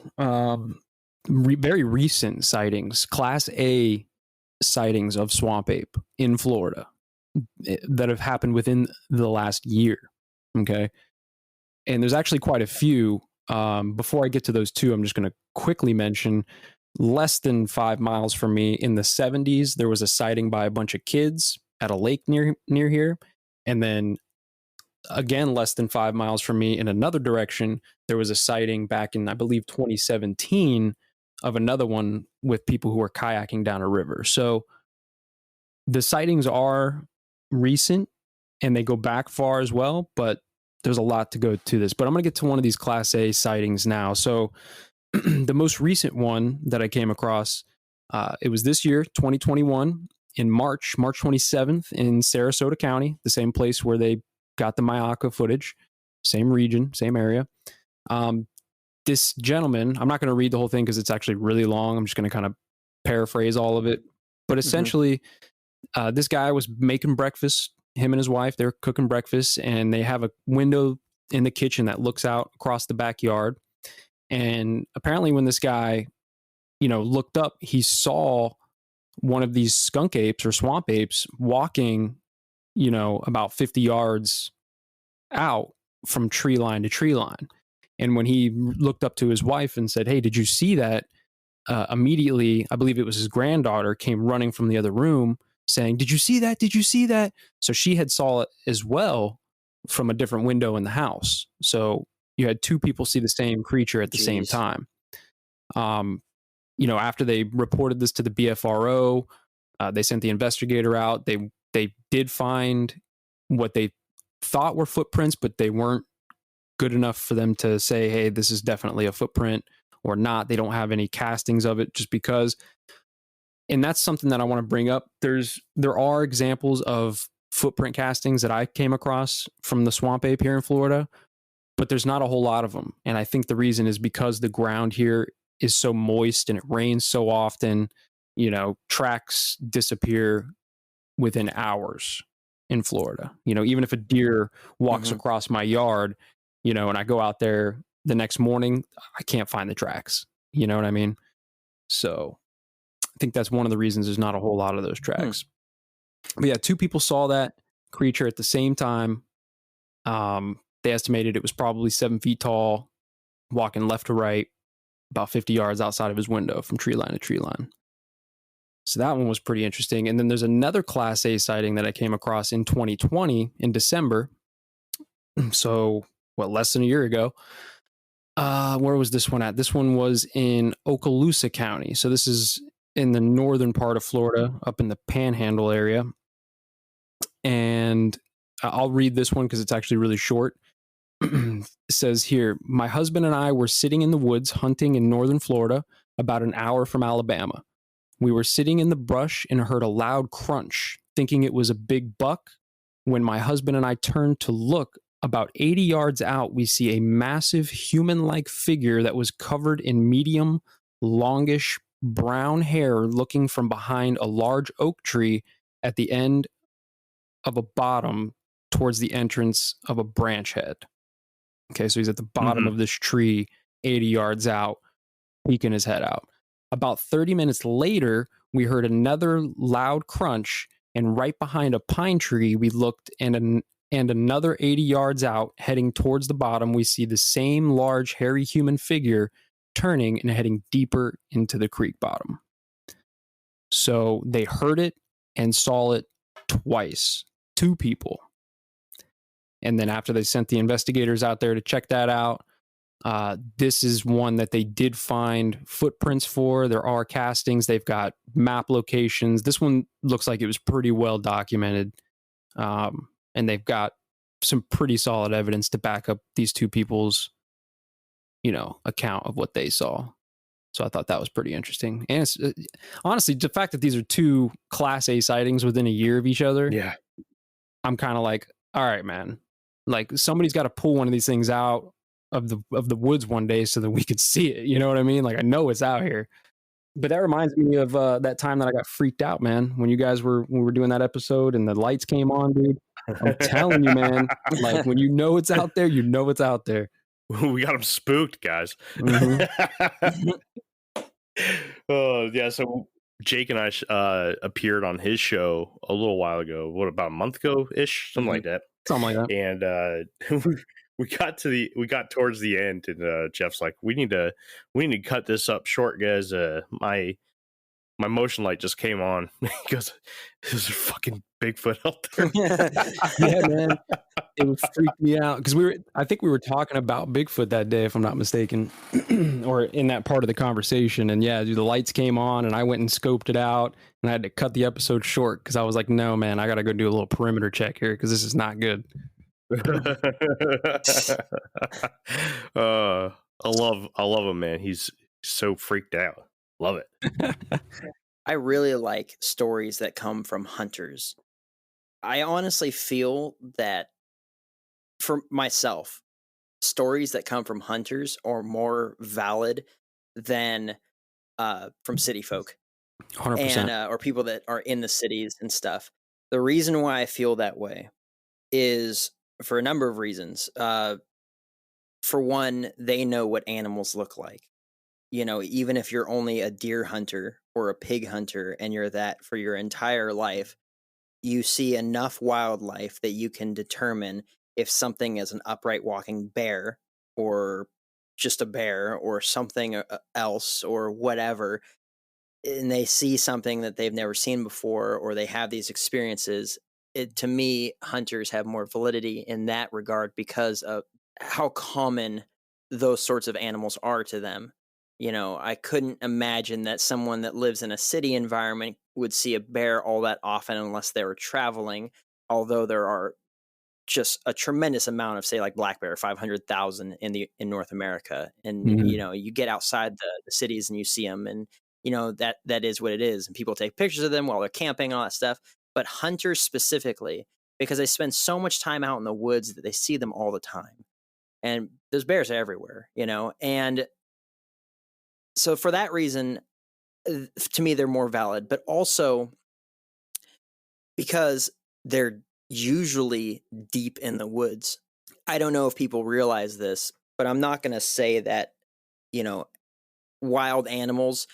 very recent sightings, Class A sightings of Swamp Ape in Florida that have happened within the last year. Okay. And there's actually quite a few. Before I get to those two, I'm just going to quickly mention, less than 5 miles from me in the 70s, there was a sighting by a bunch of kids at a lake near here. And then again, less than 5 miles from me in another direction, there was a sighting back in, I believe, 2017 of another one with people who were kayaking down a river. So the sightings are recent and they go back far as well, but there's a lot to go to this. But I'm going to get to one of these Class A sightings now. So the most recent one that I came across, it was this year, 2021, in March 27th in Sarasota County, the same place where they got the Myaka footage, same region, same area. This gentleman, I'm not going to read the whole thing because it's actually really long. I'm just going to kind of paraphrase all of it. But essentially, this guy was making breakfast. Him and his wife, they're cooking breakfast, and they have a window in the kitchen that looks out across the backyard. And apparently when this guy, looked up, he saw one of these skunk apes or swamp apes walking, about 50 yards out from tree line to tree line. And when he looked up to his wife and said, "Hey, did you see that?" Immediately, I believe it was his granddaughter, came running from the other room saying, "Did you see that? Did you see that?" So she had saw it as well from a different window in the house. So you had two people see the same creature at the same time. After they reported this to the BFRO, they sent the investigator out. They did find what they thought were footprints, but they weren't good enough for them to say, hey, this is definitely a footprint or not. They don't have any castings of it just because. And that's something that I want to bring up. There are examples of footprint castings that I came across from the swamp ape here in Florida, but there's not a whole lot of them. And I think the reason is because the ground here is so moist and it rains so often, tracks disappear within hours in Florida. Even if a deer walks across my yard, and I go out there the next morning, I can't find the tracks. You know what I mean? So I think that's one of the reasons there's not a whole lot of those tracks. But yeah, two people saw that creature at the same time. They estimated it was probably 7 feet tall, walking left to right, about 50 yards outside of his window from tree line to tree line. So that one was pretty interesting. And then there's another Class A sighting that I came across in 2020 in December. So, less than a year ago. Where was this one at? This one was in Okaloosa County. So this is in the northern part of Florida, up in the Panhandle area. And I'll read this one because it's actually really short. It says here, my husband and I were sitting in the woods hunting in northern Florida, about an hour from Alabama. We were sitting in the brush and heard a loud crunch, thinking it was a big buck. When my husband and I turned to look, about 80 yards out, we see a massive human-like figure that was covered in medium, longish, brown hair looking from behind a large oak tree at the end of a bottom towards the entrance of a branch head. Okay, so he's at the bottom of this tree, 80 yards out, peeking his head out. About 30 minutes later, we heard another loud crunch, and right behind a pine tree, we looked, and another 80 yards out, heading towards the bottom, we see the same large, hairy human figure turning and heading deeper into the creek bottom. So they heard it and saw it twice, two people. And then after they sent the investigators out there to check that out, this is one that they did find footprints for. There are castings. They've got map locations. This one looks like it was pretty well documented. And they've got some pretty solid evidence to back up these two people's, account of what they saw. So I thought that was pretty interesting. And it's, honestly, the fact that these are two Class A sightings within a year of each other. Yeah. I'm kind of like, all right, man, like somebody's got to pull one of these things out of the woods one day so that we could see it. You know what I mean? Like, I know it's out here. But that reminds me of that time that I got freaked out, man, when we were doing that episode and the lights came on, dude. I'm telling you, man, like when it's out there, it's out there. We got them spooked, guys. Oh, yeah. So Jake and I appeared on his show a little while ago. What, about a month ago ish? Something like that. Something like that. And we got towards the end, and Jeff's like, we need to cut this up short, guys. My motion light just came on. He goes, there's a fucking Bigfoot out there. Yeah, man. It would freak me out because I think we were talking about Bigfoot that day, if I'm not mistaken, or in that part of the conversation. And yeah, dude, the lights came on and I went and scoped it out, and I had to cut the episode short because I was like, no, man, I got to go do a little perimeter check here because this is not good. I love him, man. He's so freaked out. Love it. I really like stories that come from hunters. I honestly feel that, for myself, stories that come from hunters are more valid than from city folk. 100%. And or people that are in the cities and stuff. The reason why I feel that way is for a number of reasons. For one, they know what animals look like. Even if you're only a deer hunter or a pig hunter and you're that for your entire life, you see enough wildlife that you can determine if something is an upright walking bear or just a bear or something else or whatever. And they see something that they've never seen before, or they have these experiences. To me, hunters have more validity in that regard because of how common those sorts of animals are to them. I couldn't imagine that someone that lives in a city environment would see a bear all that often unless they were traveling, although there are just a tremendous amount of, say, like black bear, 500,000 in North America. And, you get outside the cities and you see them, and, that is what it is. And people take pictures of them while they're camping, all that stuff. But hunters specifically, because they spend so much time out in the woods that they see them all the time. And there's bears everywhere, and so for that reason, to me, they're more valid, but also because they're usually deep in the woods. I don't know if people realize this, but I'm not going to say that, wild animals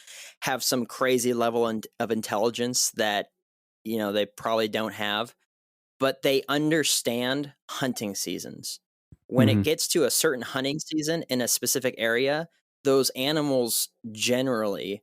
have some crazy level of intelligence that, they probably don't have, but they understand hunting seasons. When it gets to a certain hunting season in a specific area, those animals generally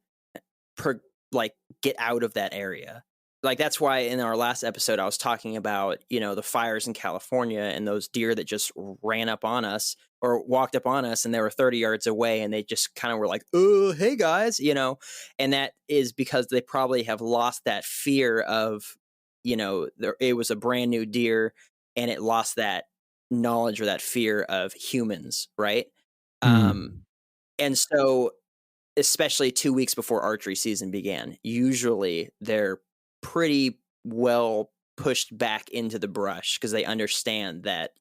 get out of that area. Like, that's why in our last episode I was talking about, the fires in California and those deer that just ran up on us or walked up on us, and they were 30 yards away, and they just kind of were like, "Oh, hey guys," and that is because they probably have lost that fear of, it was a brand new deer and it lost that knowledge or that fear of humans, right? And so, especially 2 weeks before archery season began, usually they're pretty well pushed back into the brush because they understand that,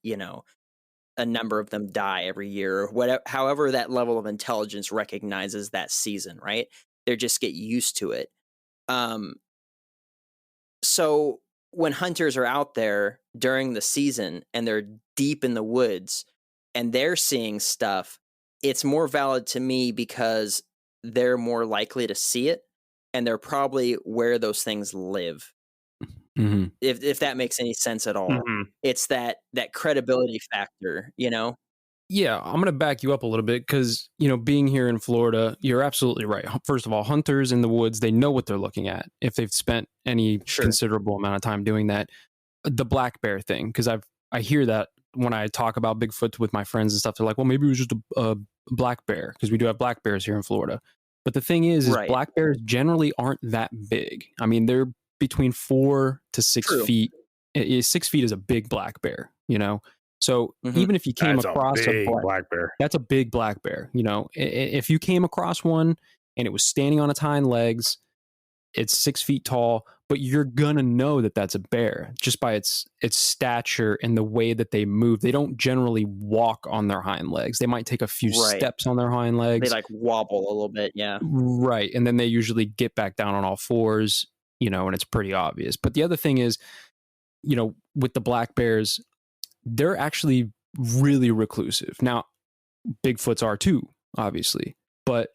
a number of them die every year, or whatever, however that level of intelligence recognizes that season, right? They just get used to it. So when hunters are out there during the season and they're deep in the woods and they're seeing stuff, it's more valid to me because they're more likely to see it, and they're probably where those things live. If that makes any sense at all. It's that credibility factor, Yeah, I'm going to back you up a little bit because, being here in Florida, you're absolutely right. First of all, hunters in the woods, they know what they're looking at if they've spent any considerable amount of time doing that. The black bear thing, because I hear that when I talk about Bigfoot with my friends and stuff, they're like, well, maybe it was just a black bear, because we do have black bears here in Florida. But the thing is black bears generally aren't that big. I mean, they're between 4 to 6 feet. 6 feet is a big black bear, So even if you came across a black bear, that's a big black bear. If you came across one and it was standing on its hind legs, it's 6 feet tall, but you're gonna know that that's a bear just by its stature and the way that they move. They don't generally walk on their hind legs. They might take a few steps on their hind legs. They wobble a little bit, yeah. Right, and then they usually get back down on all fours, and it's pretty obvious. But the other thing is, with the black bears, they're actually really reclusive. Now, Bigfoots are too, obviously, but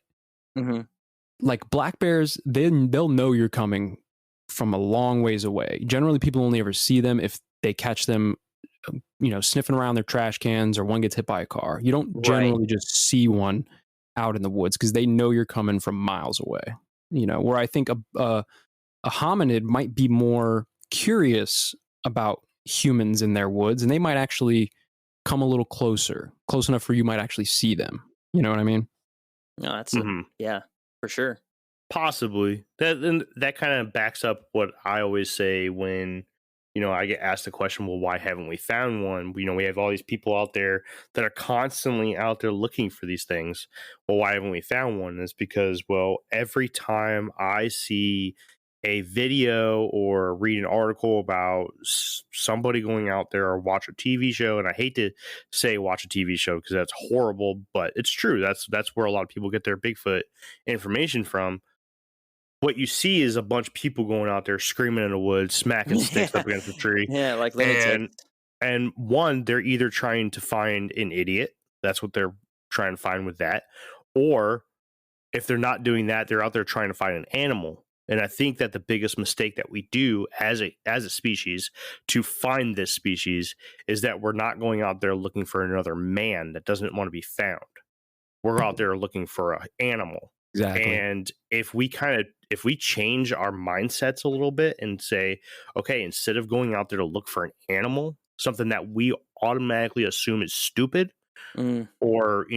like black bears, they'll know you're coming from a long ways away. Generally, people only ever see them if they catch them, sniffing around their trash cans, or one gets hit by a car. You don't generally just see one out in the woods because they know you're coming from miles away. Where I think a hominid might be more curious about humans in their woods, and they might actually come a little close enough for you might actually see them. You know what I mean? No, that's yeah, for sure. Possibly. That kind of backs up what I always say when, I get asked the question, well, why haven't we found one? We have all these people out there that are constantly out there looking for these things. Well, why haven't we found one? It's because, well, every time I see a video or read an article about somebody going out there or watch a TV show, and I hate to say watch a TV show because that's horrible, but it's true. That's where a lot of people get their Bigfoot information from. What you see is a bunch of people going out there screaming in the woods, smacking sticks up against the tree. Yeah, like lunatics. And one, they're either trying to find an idiot. That's what they're trying to find with that. Or if they're not doing that, they're out there trying to find an animal. And I think that the biggest mistake that we do as a species to find this species is that we're not going out there looking for another man that doesn't want to be found. We're out there looking for an animal. Exactly. And if we change our mindsets a little bit and say, okay, instead of going out there to look for an animal, something that we automatically assume is stupid, or,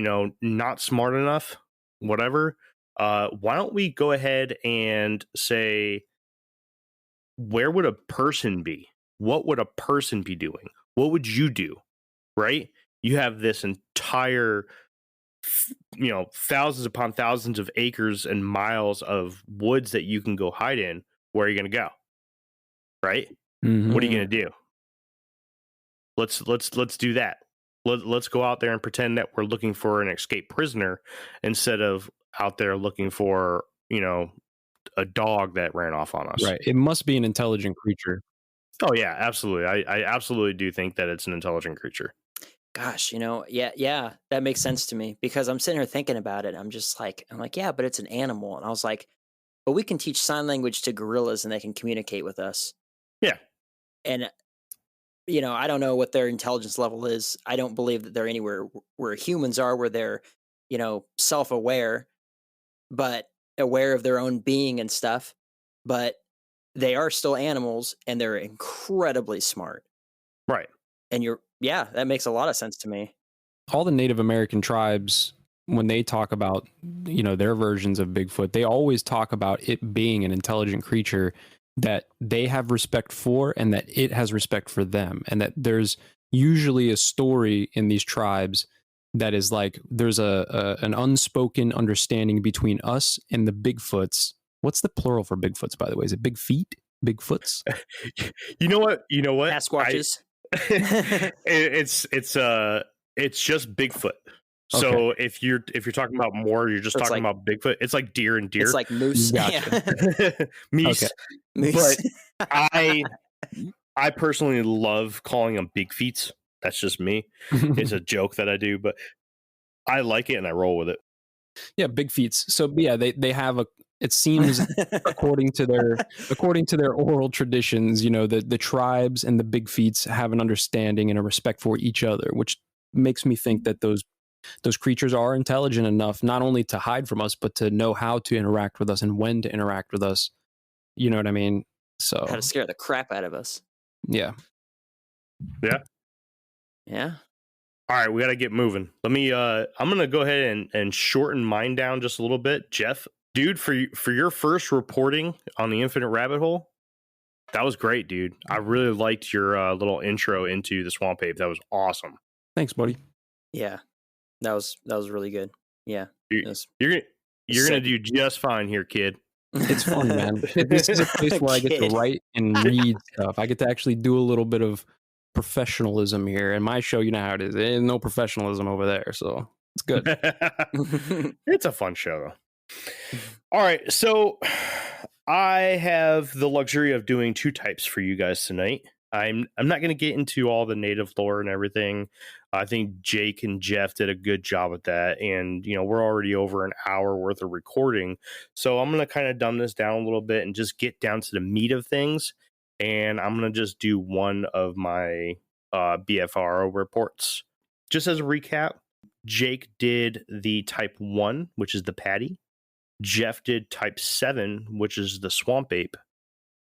not smart enough, whatever, why don't we go ahead and say, where would a person be? What would a person be doing? What would you do? Right? You have this entire, thousands upon thousands of acres and miles of woods that you can go hide in. Where are you going to go? Right? Mm-hmm. What are you going to do? Let's do that. Let's go out there and pretend that we're looking for an escaped prisoner instead of out there looking for, a dog that ran off on us. Right. It must be an intelligent creature. Oh yeah, absolutely. I absolutely do think that it's an intelligent creature. Gosh, yeah, that makes sense to me because I'm sitting here thinking about it. I'm like, yeah, but it's an animal. And I was like, but we can teach sign language to gorillas and they can communicate with us. Yeah. And, I don't know what their intelligence level is. I don't believe that they're anywhere where humans are, where they're, self-aware, but aware of their own being and stuff. But they are still animals and they're incredibly smart. Right. And that makes a lot of sense to me. All the Native American tribes, when they talk about, their versions of Bigfoot, they always talk about it being an intelligent creature that they have respect for and that it has respect for them. And that there's usually a story in these tribes that is like, there's an unspoken understanding between us and the Bigfoots. What's the plural for Bigfoots, by the way? Is it big feet? Bigfoots? You know what? Sasquatches. It's just Bigfoot. So Okay. if you're talking about more, you're just talking about Bigfoot. It's like deer and deer. It's like moose. Gotcha. Meese. Okay. Moose. But I personally love calling them big feets. That's just me. It's a joke that I do, but I like it and I roll with it. Yeah, big feats. So yeah, they have it seems according to their oral traditions, the tribes and the big feats have an understanding and a respect for each other, which makes me think that those creatures are intelligent enough not only to hide from us, but to know how to interact with us and when to interact with us. You know what I mean? So how to scare the crap out of us. Yeah. Yeah. Yeah. All right, we got to get moving. Let me I'm going to go ahead and shorten mine down just a little bit. Jeff, dude, for your first reporting on the Infinite Rabbit Hole, that was great, dude. I really liked your little intro into the Swamp Ape. That was awesome. Thanks, buddy. Yeah. That was really good. Yeah. You're gonna do just fine here, kid. It's fun, man. This is a place where I get to write and read stuff. I get to actually do a little bit of professionalism here. And my show, you know how it is. There's no professionalism over there, so it's good. It's a fun show, though. All right, so I have the luxury of doing two types for you guys tonight. I'm not going to get into all the native lore and everything. I think Jake and Jeff did a good job with that, and we're already over an hour worth of recording, so I'm going to kind of dumb this down a little bit and just get down to the meat of things. And I'm going to just do one of my BFRO reports. Just as a recap, Jake did the type 1, which is the patty. Jeff did type 7, which is the swamp ape.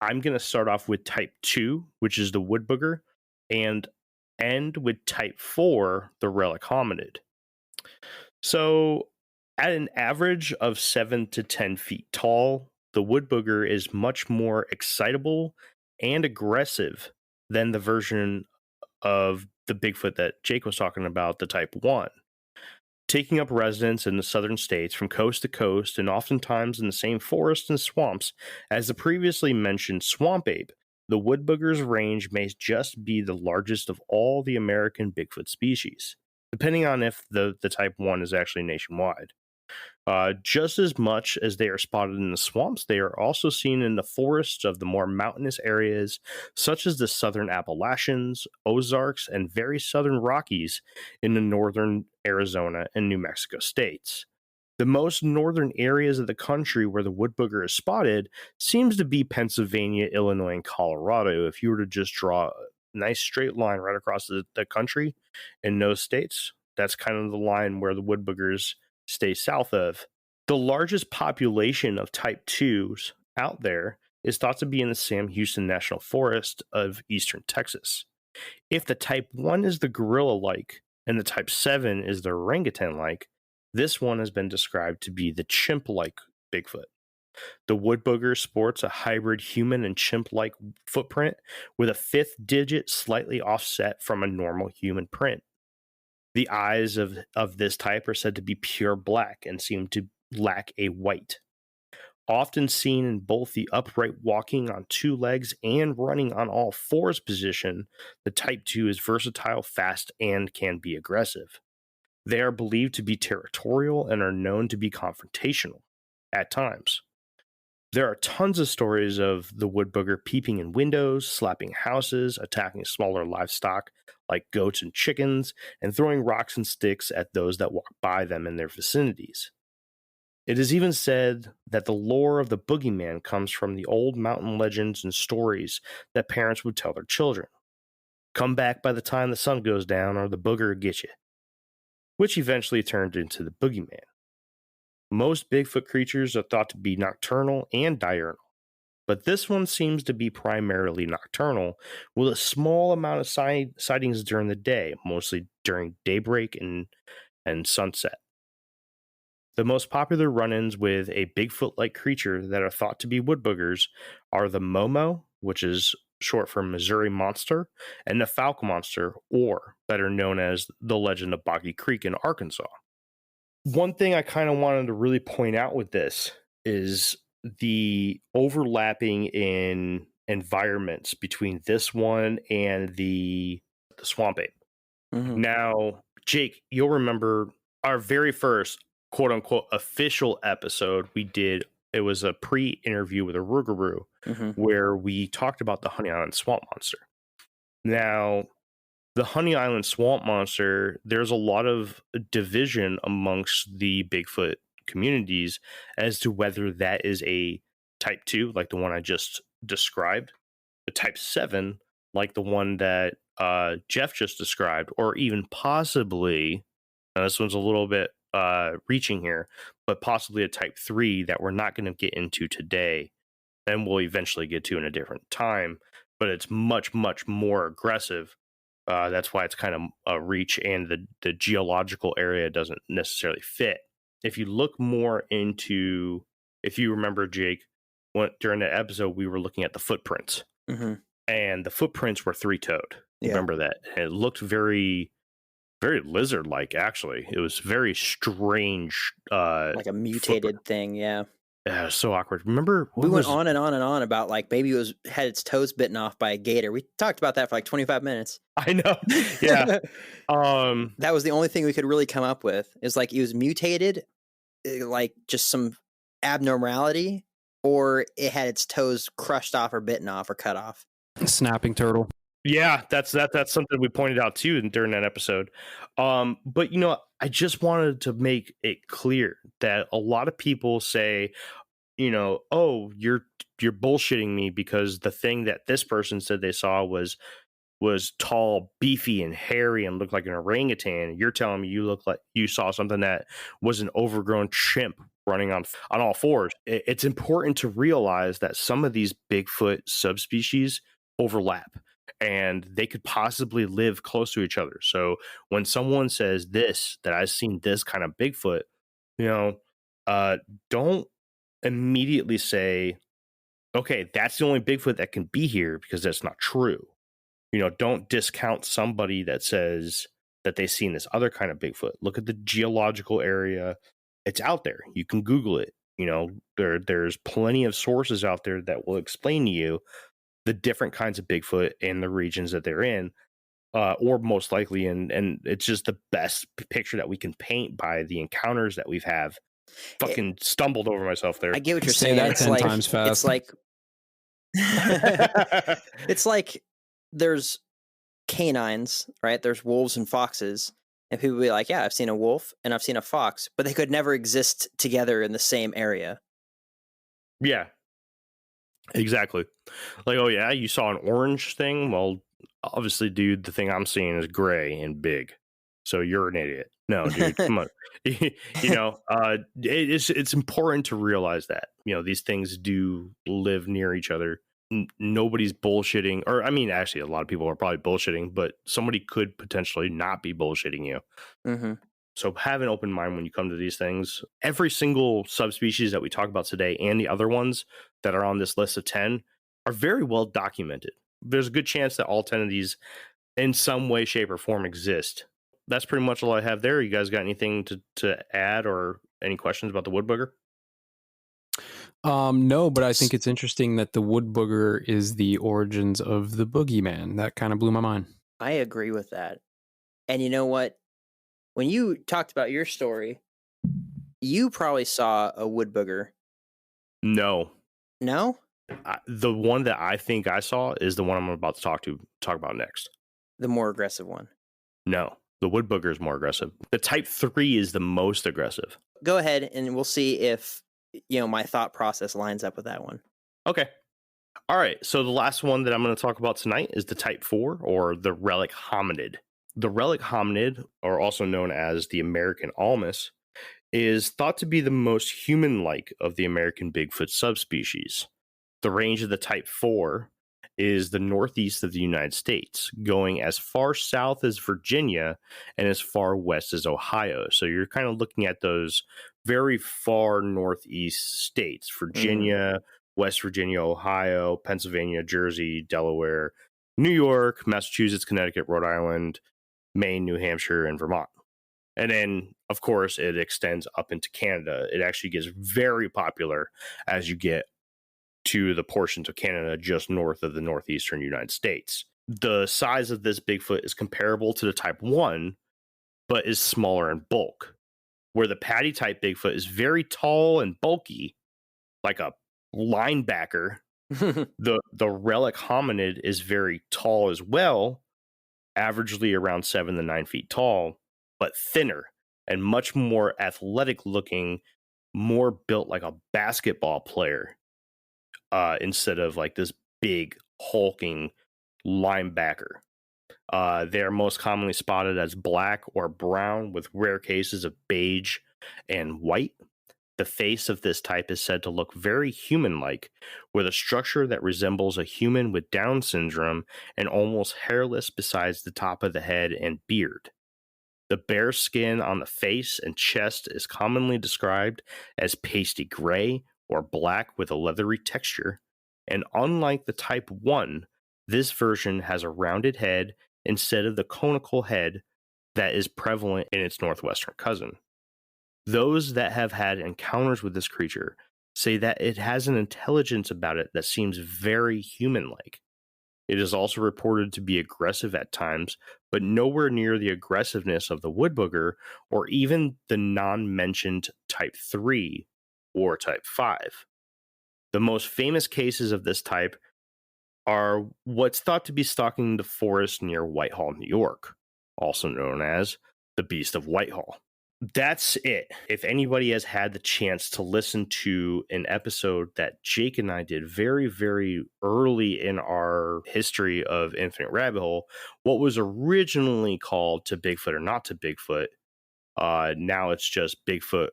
I'm going to start off with type 2, which is the woodbooger, and end with type 4, the relic hominid. So at an average of 7 to 10 feet tall, the woodbooger is much more excitable and aggressive than the version of the Bigfoot that Jake was talking about, the type 1. Taking up residence in the southern states from coast to coast and oftentimes in the same forests and swamps as the previously mentioned swamp ape, the woodbooger's range may just be the largest of all the American Bigfoot species, depending on if the type 1 is actually nationwide. Just as much as they are spotted in the swamps, they are also seen in the forests of the more mountainous areas, such as the southern Appalachians, Ozarks, and very southern Rockies in the northern Arizona and New Mexico states. The most northern areas of the country where the woodbooger is spotted seems to be Pennsylvania, Illinois, and Colorado. If you were to just draw a nice straight line right across the country in those states, that's kind of the line where the woodboogers stay south of. The largest population of type 2s out there is thought to be in the Sam Houston National Forest of eastern Texas. If the type 1 is the gorilla-like, and the type 7 is the orangutan-like, this one has been described to be the chimp-like Bigfoot. The Woodbooger sports a hybrid human and chimp-like footprint with a fifth digit slightly offset from a normal human print. The eyes of this type are said to be pure black and seem to lack a white. Often seen in both the upright walking on two legs and running on all fours position, the type 2 is versatile, fast, and can be aggressive. They are believed to be territorial and are known to be confrontational at times. There are tons of stories of the Woodbooger peeping in windows, slapping houses, attacking smaller livestock like goats and chickens, and throwing rocks and sticks at those that walk by them in their vicinities. It is even said that the lore of the boogeyman comes from the old mountain legends and stories that parents would tell their children. Come back by the time the sun goes down or the booger will get you, which eventually turned into the boogeyman. Most Bigfoot creatures are thought to be nocturnal and diurnal, but this one seems to be primarily nocturnal, with a small amount of sightings during the day, mostly during daybreak and sunset. The most popular run-ins with a Bigfoot-like creature that are thought to be woodboogers are the Momo, which is short for Missouri Monster, and the Falcon Monster, or better known as the Legend of Boggy Creek in Arkansas. One thing I kind of wanted to really point out with this is the overlapping in environments between this one and the Swamp Ape. Mm-hmm. Now, Jake, you'll remember our very first quote-unquote official episode we did. It was a pre-interview with a Rougarou, where we talked about the Honey Island Swamp Monster. Now, the Honey Island Swamp Monster, there's a lot of division amongst the Bigfoot communities as to whether that is a type 2, like the one I just described, a type 7, like the one that Jeff just described, or even possibly, and this one's a little bit reaching here, but possibly a type 3 that we're not going to get into today, and we'll eventually get to in a different time, but it's much, much more aggressive. That's why it's kind of a reach, and the geological area doesn't necessarily fit. If you look more into, if you remember, Jake, during the episode, we were looking at the footprints, and the footprints were three-toed. Yeah. Remember that? And it looked very, very lizard-like, actually. It was very strange. Like a mutated footprint thing, yeah. Yeah, so awkward. Remember, we went on and on and on about like maybe it had its toes bitten off by a gator. We talked about that for like 25 minutes. I know. Yeah. That was the only thing we could really come up with. Is like it was mutated, like just some abnormality, or it had its toes crushed off or bitten off or cut off. Snapping turtle. Yeah, that's something we pointed out too during that episode. But you know, I just wanted to make it clear that a lot of people say, you know, oh, you're bullshitting me because the thing that this person said they saw was tall, beefy, and hairy and looked like an orangutan. You're telling me you look like you saw something that was an overgrown chimp running on all fours. It's important to realize that some of these Bigfoot subspecies overlap, and they could possibly live close to each other. So when someone says that I've seen this kind of Bigfoot, you know, don't immediately say, okay, that's the only Bigfoot that can be here, because that's not true. You know, don't discount somebody that says that they've seen this other kind of Bigfoot. Look at the geological area. It's out there. You can Google it. You know, there's plenty of sources out there that will explain to you the different kinds of Bigfoot in the regions that they're in, or most likely, and it's just the best picture that we can paint by the encounters that we've have. Fucking stumbled over myself there. I get what you're saying. That it's 10 times fast. It's like it's like there's canines, right? There's wolves and foxes, and people will be like, yeah, I've seen a wolf and I've seen a fox, but they could never exist together in the same area. Yeah. Exactly. Like, oh yeah, you saw an orange thing? Well, obviously, dude, the thing I'm seeing is gray and big. So you're an idiot. No, dude, come on. You know, it's important to realize that, you know, these things do live near each other nobody's bullshitting, or I mean, actually, a lot of people are probably bullshitting, but somebody could potentially not be bullshitting you. Mm-hmm. So have an open mind when you come to these things. Every single subspecies that we talk about today and the other ones that are on this list of 10 are very well documented. There's a good chance that all 10 of these in some way, shape, or form exist. That's pretty much all I have there. You guys got anything to add or any questions about the Woodbooger? No, but I think it's interesting that the Woodbooger is the origins of the boogeyman. That kind of blew my mind. I agree with that. And you know what? When you talked about your story, you probably saw a Woodbooger. No. No? The one that I think I saw is the one I'm about to talk about next. The more aggressive one. No, the Woodbooger is more aggressive. The type 3 is the most aggressive. Go ahead and we'll see if my thought process lines up with that one. Okay. All right. So the last one that I'm going to talk about tonight is the type 4, or the Relic Hominid. The Relic Hominid, or also known as the American Almas, is thought to be the most human-like of the American Bigfoot subspecies. The range of the type 4 is the northeast of the United States, going as far south as Virginia and as far west as Ohio. So you're kind of looking at those very far northeast states: Virginia, West Virginia, Ohio, Pennsylvania, Jersey, Delaware, New York, Massachusetts, Connecticut, Rhode Island, Maine, New Hampshire, and Vermont. And then, of course, it extends up into Canada. It actually gets very popular as you get to the portions of Canada just north of the northeastern United States. The size of this Bigfoot is comparable to the type 1, but is smaller in bulk. Where the Paddy type Bigfoot is very tall and bulky, like a linebacker, the Relic Hominid is very tall as well, averagely around 7 to 9 feet tall, but thinner and much more athletic looking, more built like a basketball player, instead of like this big hulking linebacker. They are most commonly spotted as black or brown, with rare cases of beige and white. The face of this type is said to look very human-like, with a structure that resembles a human with Down syndrome and almost hairless besides the top of the head and beard. The bare skin on the face and chest is commonly described as pasty gray or black with a leathery texture, and unlike the type 1, this version has a rounded head instead of the conical head that is prevalent in its northwestern cousin. Those that have had encounters with this creature say that it has an intelligence about it that seems very human-like. It is also reported to be aggressive at times, but nowhere near the aggressiveness of the Woodbooger or even the non-mentioned type 3 or type 5. The most famous cases of this type are what's thought to be stalking the forest near Whitehall, New York, also known as the Beast of Whitehall. That's it. If anybody has had the chance to listen to an episode that Jake and I did very, very early in our history of Infinite Rabbit Hole, what was originally called To Bigfoot or Not to Bigfoot, now it's just Bigfoot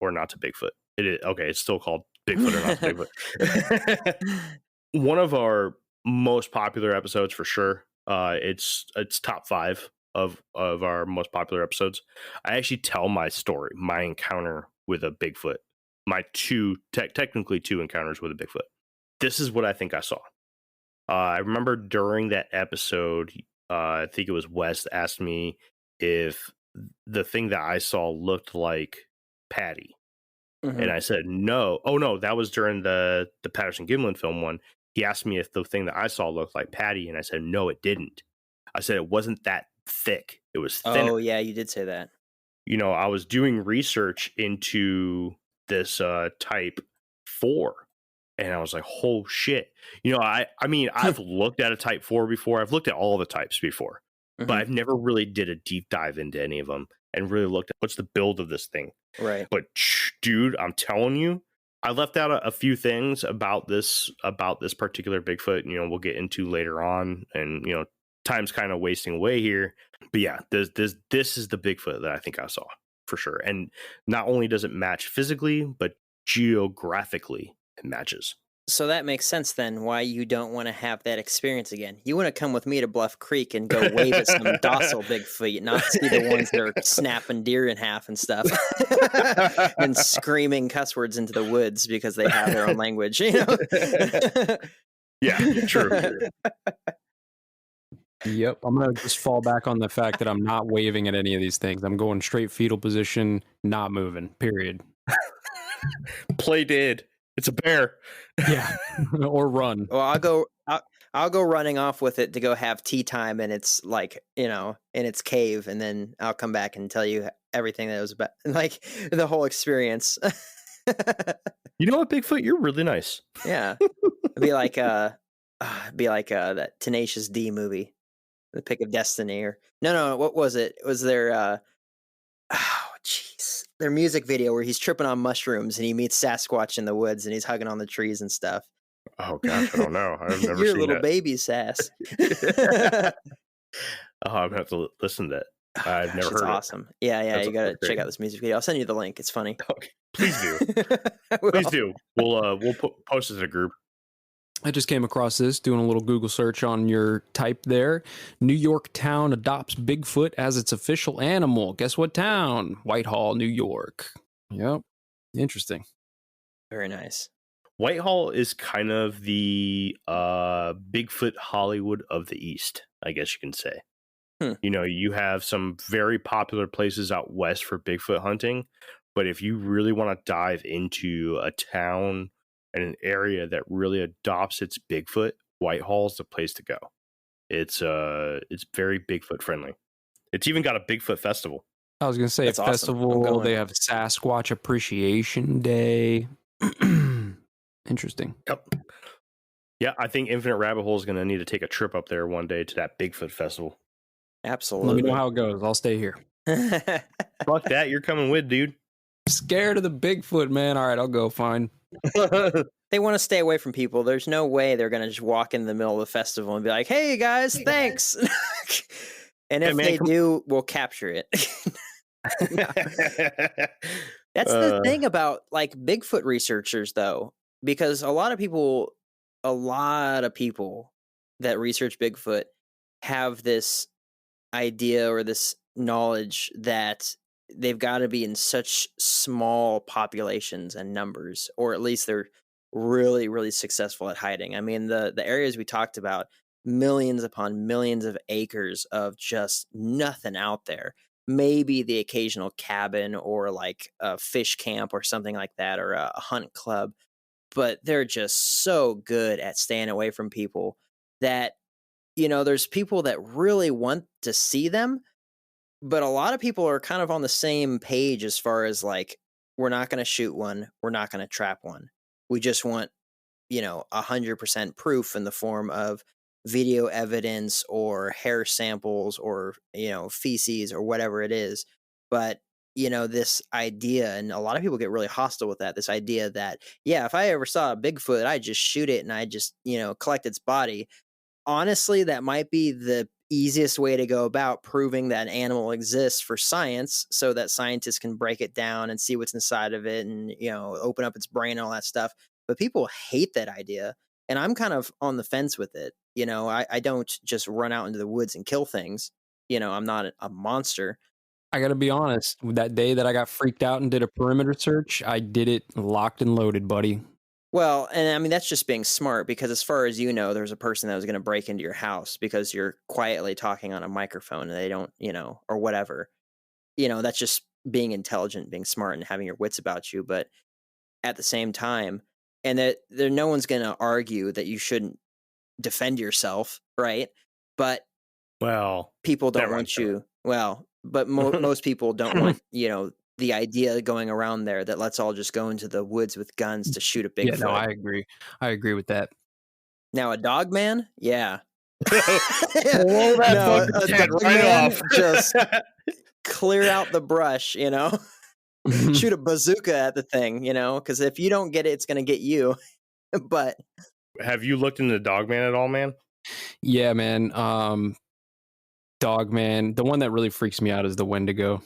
or Not to Bigfoot. It's still called Bigfoot or Not to Bigfoot. One of our most popular episodes for sure. It's top 5 of our most popular episodes. I actually tell my story, my encounter with a Bigfoot, my technically two encounters with a Bigfoot. This is what I think I saw. I remember during that episode, I think it was Wes asked me if the thing that I saw looked like Paddy. Mm-hmm. And I said, no. Oh, no, that was during the Patterson-Gimlin film one. He asked me if the thing that I saw looked like Paddy, and I said, no, it didn't. I said it wasn't that thick. It was thinner. Oh, yeah, you did say that. I was doing research into this type 4, and I was like, oh, shit. I mean, I've looked at a type 4 before. I've looked at all the types before, but I've never really did a deep dive into any of them and really looked at what's the build of this thing. Right. But, dude, I'm telling you, I left out a few things about this particular Bigfoot, we'll get into later on, and, time's kind of wasting away here. But yeah, this is the Bigfoot that I think I saw for sure. And not only does it match physically, but geographically it matches. So that makes sense then why you don't want to have that experience again. You want to come with me to Bluff Creek and go wave at some docile Bigfoot, not see the ones that are snapping deer in half and stuff and screaming cuss words into the woods because they have their own language, you know? Yeah, true. Yep. I'm going to just fall back on the fact that I'm not waving at any of these things. I'm going straight fetal position, not moving, period. Play dead. It's a bear. Yeah. Or run. Well, I'll go running off with it to go have tea time, and it's like, you know, in its cave, and then I'll come back and tell you everything that was about, like, the whole experience. You know what, Bigfoot? You're really nice. Yeah. It'd be like that Tenacious D movie, The Pick of Destiny, or no, what was it? It was their their music video where he's tripping on mushrooms and he meets Sasquatch in the woods and he's hugging on the trees and stuff. Oh gosh, I don't know. I've never You're seen a little that. baby Sass. Oh, I'm gonna have to listen to that. I've never heard It's it. awesome. Yeah, That's you gotta great. check out this music video. I'll send you the link. It's funny. Okay, please do. Well, Please do. We'll post it in a group. I just came across this doing a little Google search on your type there. New York town adopts Bigfoot as its official animal. Guess what town? Whitehall, New York. Yep. Interesting. Very nice. Whitehall is kind of the Bigfoot Hollywood of the East, I guess you can say. You know, you have some very popular places out west for Bigfoot hunting, but if you really want to dive into a town and an area that really adopts its Bigfoot, Whitehall's the place to go. It's very Bigfoot friendly. It's even got a Bigfoot festival. I was going to say That's a awesome. festival. They have Sasquatch Appreciation Day. Interesting. Yep. Yeah, I think Infinite Rabbit Hole is going to need to take a trip up there one day to that Bigfoot festival. Absolutely. Let me know how it goes. I'll stay here. Fuck that, you're coming with, dude. Scared of the Bigfoot, man. All right, I'll go. Fine. They want to stay away from people. There's no way they're going to just walk in the middle of the festival and be like, hey, guys, thanks. And if they do, we'll capture it. That's the thing about, like, Bigfoot researchers, though, because a lot of people that research Bigfoot have this idea or this knowledge that they've got to be in such small populations and numbers, or at least they're really, really successful at hiding. I mean, the areas we talked about, millions upon millions of acres of just nothing out there. Maybe the occasional cabin or like a fish camp or something like that, or a hunt club. But they're just so good at staying away from people that, you know, there's people that really want to see them, but a lot of people are kind of on the same page as far as like, we're not going to shoot one, we're not going to trap one. We just want, you know, 100% proof in the form of video evidence or hair samples or, you know, feces or whatever it is. But, you know, this idea, and a lot of people get really hostile with that, this idea that, yeah, if I ever saw a Bigfoot, I just shoot it and I just, you know, collect its body. Honestly, that might be the easiest way to go about proving that an animal exists for science, so that scientists can break it down and see what's inside of it and, you know, open up its brain and all that stuff. But people hate that idea. And I'm kind of on the fence with it. You know, I don't just run out into the woods and kill things. You know, I'm not a monster. I got to be honest. That day that I got freaked out and did a perimeter search, I did it locked and loaded, buddy. Well, and I mean, that's just being smart, because as far as you know, there's a person that was going to break into your house because you're quietly talking on a microphone and they don't, you know, or whatever. You know, that's just being intelligent, being smart, and having your wits about you. But at the same time, and that there, no one's going to argue that you shouldn't defend yourself, right? But Well, people don't never want mind. you. Well, but most people don't want, you know, the idea going around there that let's all just go into the woods with guns to shoot a Bigfoot. Yeah, no, I agree. I agree with that. Now a dog man, yeah. Blow that No, fucking a head dog right man, off. just clear out the brush, you know. Shoot a bazooka at the thing, you know, because if you don't get it, it's going to get you. But Have you looked into Dogman at all, man? Yeah, man. Dog man. The one that really freaks me out is the Wendigo.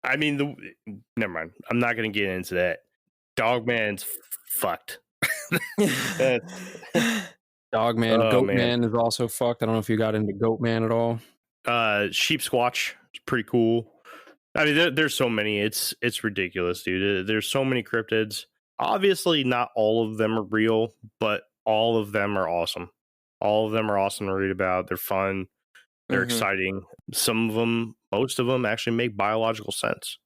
I mean, never mind. I'm not going to get into that. Dogman's fucked. Dog man, Oh, goat man. man is also fucked. I don't know if you got into goat man at all. Sheep Squatch is pretty cool. I mean, there's so many. It's ridiculous, dude. There's so many cryptids. Obviously, not all of them are real, but all of them are awesome. All of them are awesome to read about. They're fun. They're exciting. Some of them, most of them, actually make biological sense.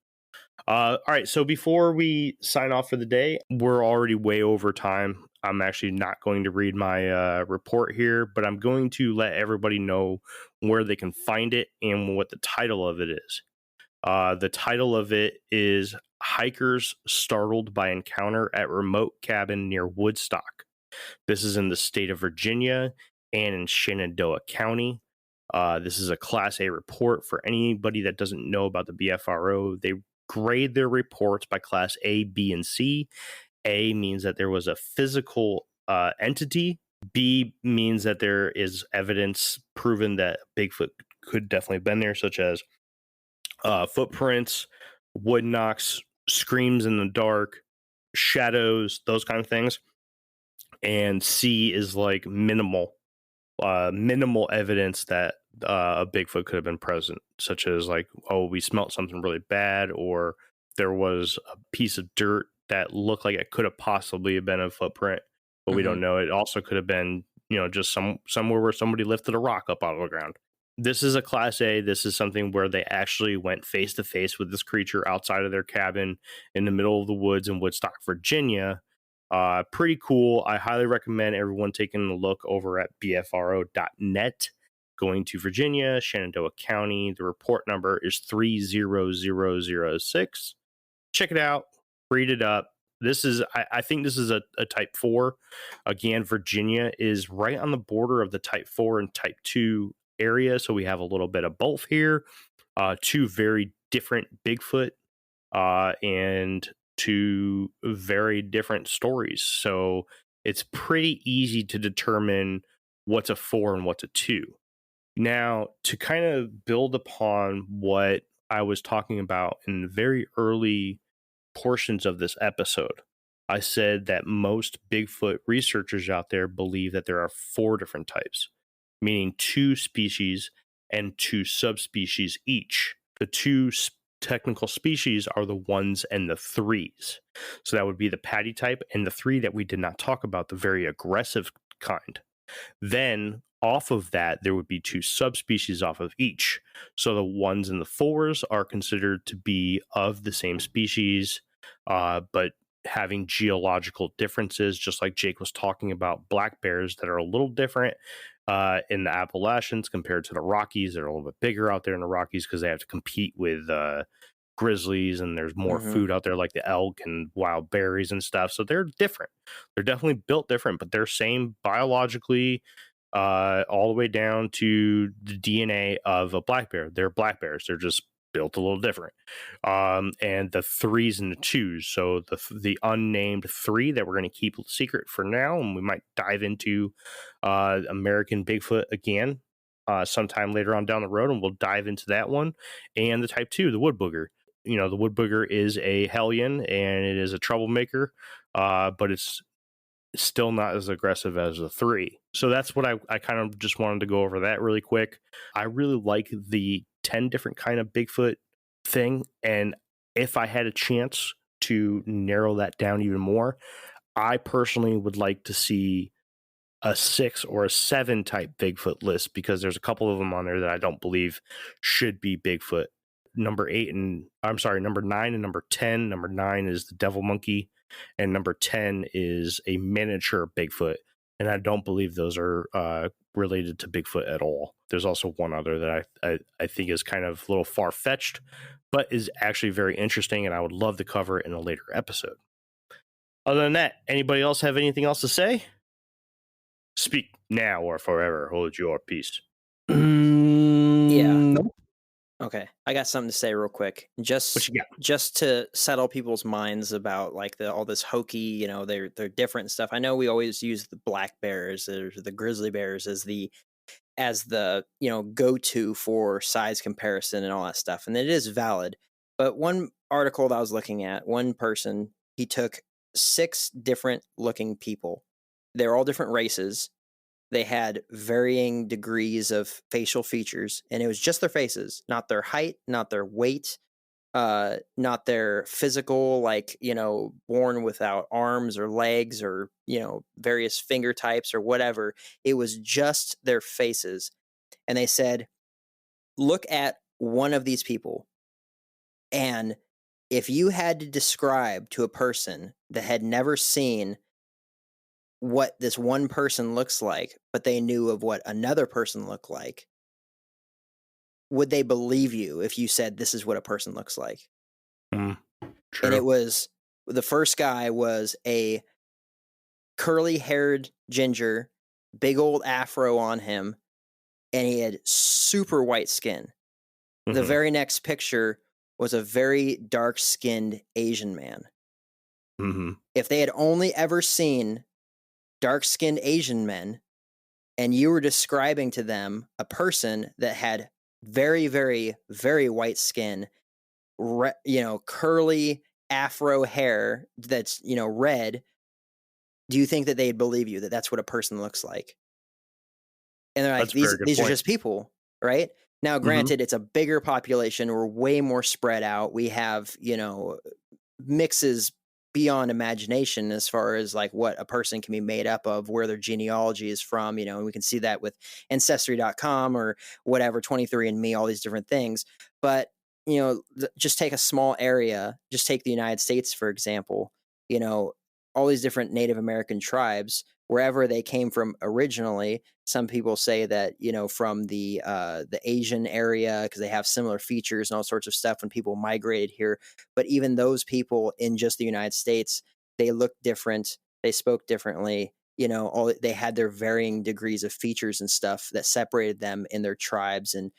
All right, so before we sign off for the day, we're already way over time. I'm actually not going to read my report here, but I'm going to let everybody know where they can find it and what the title of it is. The title of it is Hikers Startled by Encounter at Remote Cabin Near Woodstock. This is in the state of Virginia and in Shenandoah County. This is a Class A report. For anybody that doesn't know about the BFRO, they grade their reports by Class A, B, and C. A means that there was a physical entity. B means that there is evidence proven that Bigfoot could definitely have been there, such as footprints, wood knocks, screams in the dark, shadows, those kind of things. And C is like minimal evidence that a Bigfoot could have been present, such as like, oh, we smelt something really bad, or there was a piece of dirt that looked like it could have possibly been a footprint, but we don't know. It also could have been, just somewhere where somebody lifted a rock up out of the ground. This is a Class A. This is something where they actually went face to face with this creature outside of their cabin in the middle of the woods in Woodstock, Virginia. Pretty cool. I highly recommend everyone taking a look over at bfro.net. Going to Virginia, Shenandoah County. The report number is 30006. Check it out. Read it up. This is, I think this is a type 4. Again, Virginia is right on the border of the type 4 and type 2 area. So we have a little bit of both here. Two very different Bigfoot and two very different stories. So it's pretty easy to determine what's a 4 and what's a 2. Now, to kind of build upon what I was talking about in the very early portions of this episode, I said that most Bigfoot researchers out there believe that there are 4 different types, meaning 2 species and 2 subspecies each. The 2 technical species are the 1s and the 3s. So that would be the patty type and the 3 that we did not talk about, the very aggressive kind. Then off of that, there would be 2 subspecies off of each. So the 1s and the 4s are considered to be of the same species, but having geological differences, just like Jake was talking about black bears that are a little different in the Appalachians compared to the Rockies. They're a little bit bigger out there in the Rockies because they have to compete with grizzlies, and there's more food out there like the elk and wild berries and stuff. So they're different. They're definitely built different, but they're same biologically all the way down to the DNA of a black bear. They're black bears. They're just built a little different. And the 3s and the 2s. So the unnamed 3 that we're going to keep secret for now, and we might dive into American Bigfoot again sometime later on down the road, and we'll dive into that one. And the type 2, the Woodbooger. The Woodbooger is a hellion and it is a troublemaker, but it's still not as aggressive as the 3. So that's what I kind of just wanted to go over that really quick. I really like the 10 different kind of Bigfoot thing, and if I had a chance to narrow that down even more, I personally would like to see a 6 or a 7 type Bigfoot list, because there's a couple of them on there that I don't believe should be Bigfoot. Number 9 and number 10. Number 9 is the devil monkey, and number 10 is a miniature Bigfoot. And I don't believe those are related to Bigfoot at all. There's also one other that I think is kind of a little far-fetched, but is actually very interesting, and I would love to cover it in a later episode. Other than that, anybody else have anything else to say? Speak now or forever hold your peace. Yeah. Nope. Okay, I got something to say real quick. What you got? Just to settle people's minds about like all this hokey, they're different stuff. I know we always use the black bears or the grizzly bears as the go-to for size comparison and all that stuff, and it is valid. But one article that I was looking at, one person, he took 6 different looking people. They're all different races. They had varying degrees of facial features, and it was just their faces, not their height, not their weight, not their physical, like, born without arms or legs or, various finger types or whatever. It was just their faces. And they said, look at one of these people, and if you had to describe to a person that had never seen what this one person looks like, but they knew of what another person looked like, would they believe you if you said this is what a person looks like? True. And it was, the first guy was a curly-haired ginger, big old afro on him, and he had super white skin. The very next picture was a very dark-skinned Asian man. If they had only ever seen dark-skinned Asian men, and you were describing to them a person that had very, very, very white skin, curly afro hair that's, red, do you think that they'd believe you that that's what a person looks like? And they're like, these are just people, right? Now, granted, it's a bigger population. We're way more spread out. We have, mixes beyond imagination as far as like what a person can be made up of, where their genealogy is from, and we can see that with Ancestry.com or whatever, 23andMe, all these different things. But, just take a small area, just take the United States, for example, all these different Native American tribes, wherever they came from originally. Some people say that, from the Asian area, because they have similar features and all sorts of stuff when people migrated here. But even those people in just the United States, they looked different. They spoke differently. They had their varying degrees of features and stuff that separated them in their tribes and,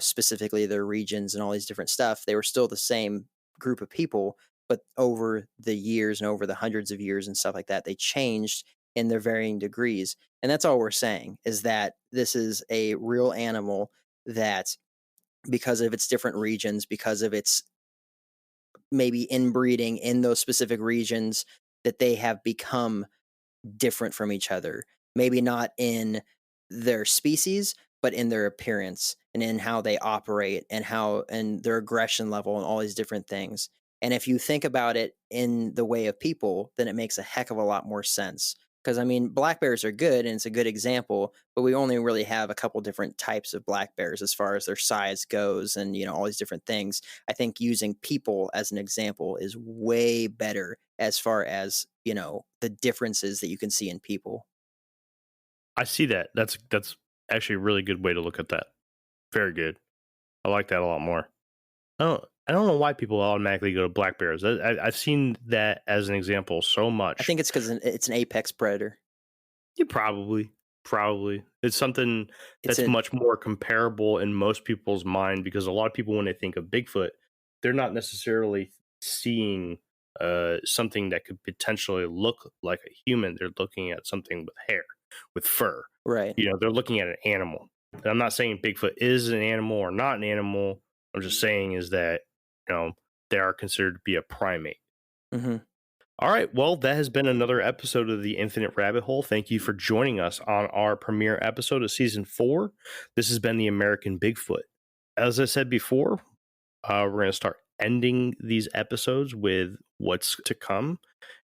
specifically their regions and all these different stuff. They were still the same group of people, but over the years and over the hundreds of years and stuff like that, they changed in their varying degrees. And that's all we're saying, is that this is a real animal that, because of its different regions, because of its maybe inbreeding in those specific regions, that they have become different from each other. Maybe not in their species, but in their appearance and in how they operate and their aggression level and all these different things. And if you think about it in the way of people, then it makes a heck of a lot more sense. Because, black bears are good, and it's a good example, but we only really have a couple different types of black bears as far as their size goes and, all these different things. I think using people as an example is way better as far as, the differences that you can see in people. I see that. That's actually a really good way to look at that. Very good. I like that a lot more. I don't know why people automatically go to black bears. I've seen that as an example so much. I think it's because it's an apex predator. Yeah, probably. It's something that's much more comparable in most people's mind, because a lot of people, when they think of Bigfoot, they're not necessarily seeing something that could potentially look like a human. They're looking at something with hair, with fur. Right. They're looking at an animal. And I'm not saying Bigfoot is an animal or not an animal. I'm just saying is that, they are considered to be a primate. All right. Well, that has been another episode of the Infinite Rabbit Hole. Thank you for joining us on our premiere episode of season 4. This has been the American Bigfoot. As I said before, we're going to start ending these episodes with what's to come.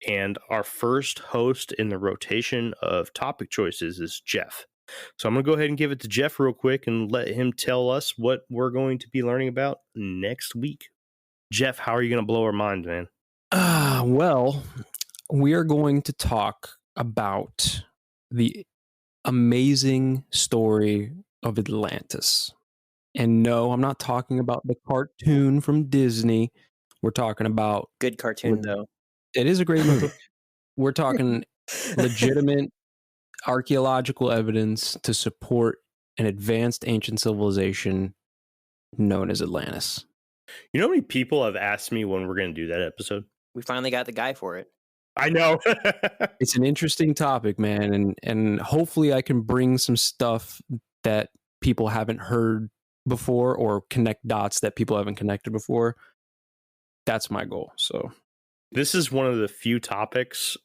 And our first host in the rotation of topic choices is Jeff. So I'm going to go ahead and give it to Jeff real quick and let him tell us what we're going to be learning about next week. Jeff, how are you going to blow our minds, man? Well, we are going to talk about the amazing story of Atlantis. And no, I'm not talking about the cartoon from Disney. We're talking about... Good cartoon, though. It is a great movie. We're talking legitimate archaeological evidence to support an advanced ancient civilization known as Atlantis. You know how many people have asked me when we're going to do that episode? We finally got the guy for it. I know. It's an interesting topic, man. And hopefully I can bring some stuff that people haven't heard before, or connect dots that people haven't connected before. That's my goal. So This is one of the few topics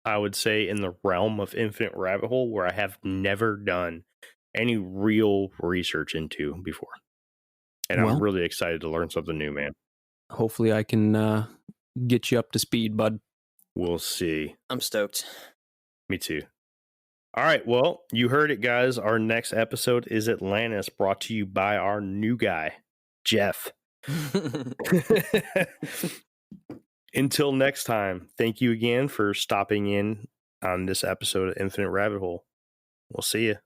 I would say in the realm of Infinite Rabbit Hole where I have never done any real research into before. And I'm really excited to learn something new, man. Hopefully I can get you up to speed, bud. We'll see. I'm stoked. Me too. All right, well, you heard it, guys. Our next episode is Atlantis, brought to you by our new guy, Jeff. Until next time, thank you again for stopping in on this episode of Infinite Rabbit Hole. We'll see you.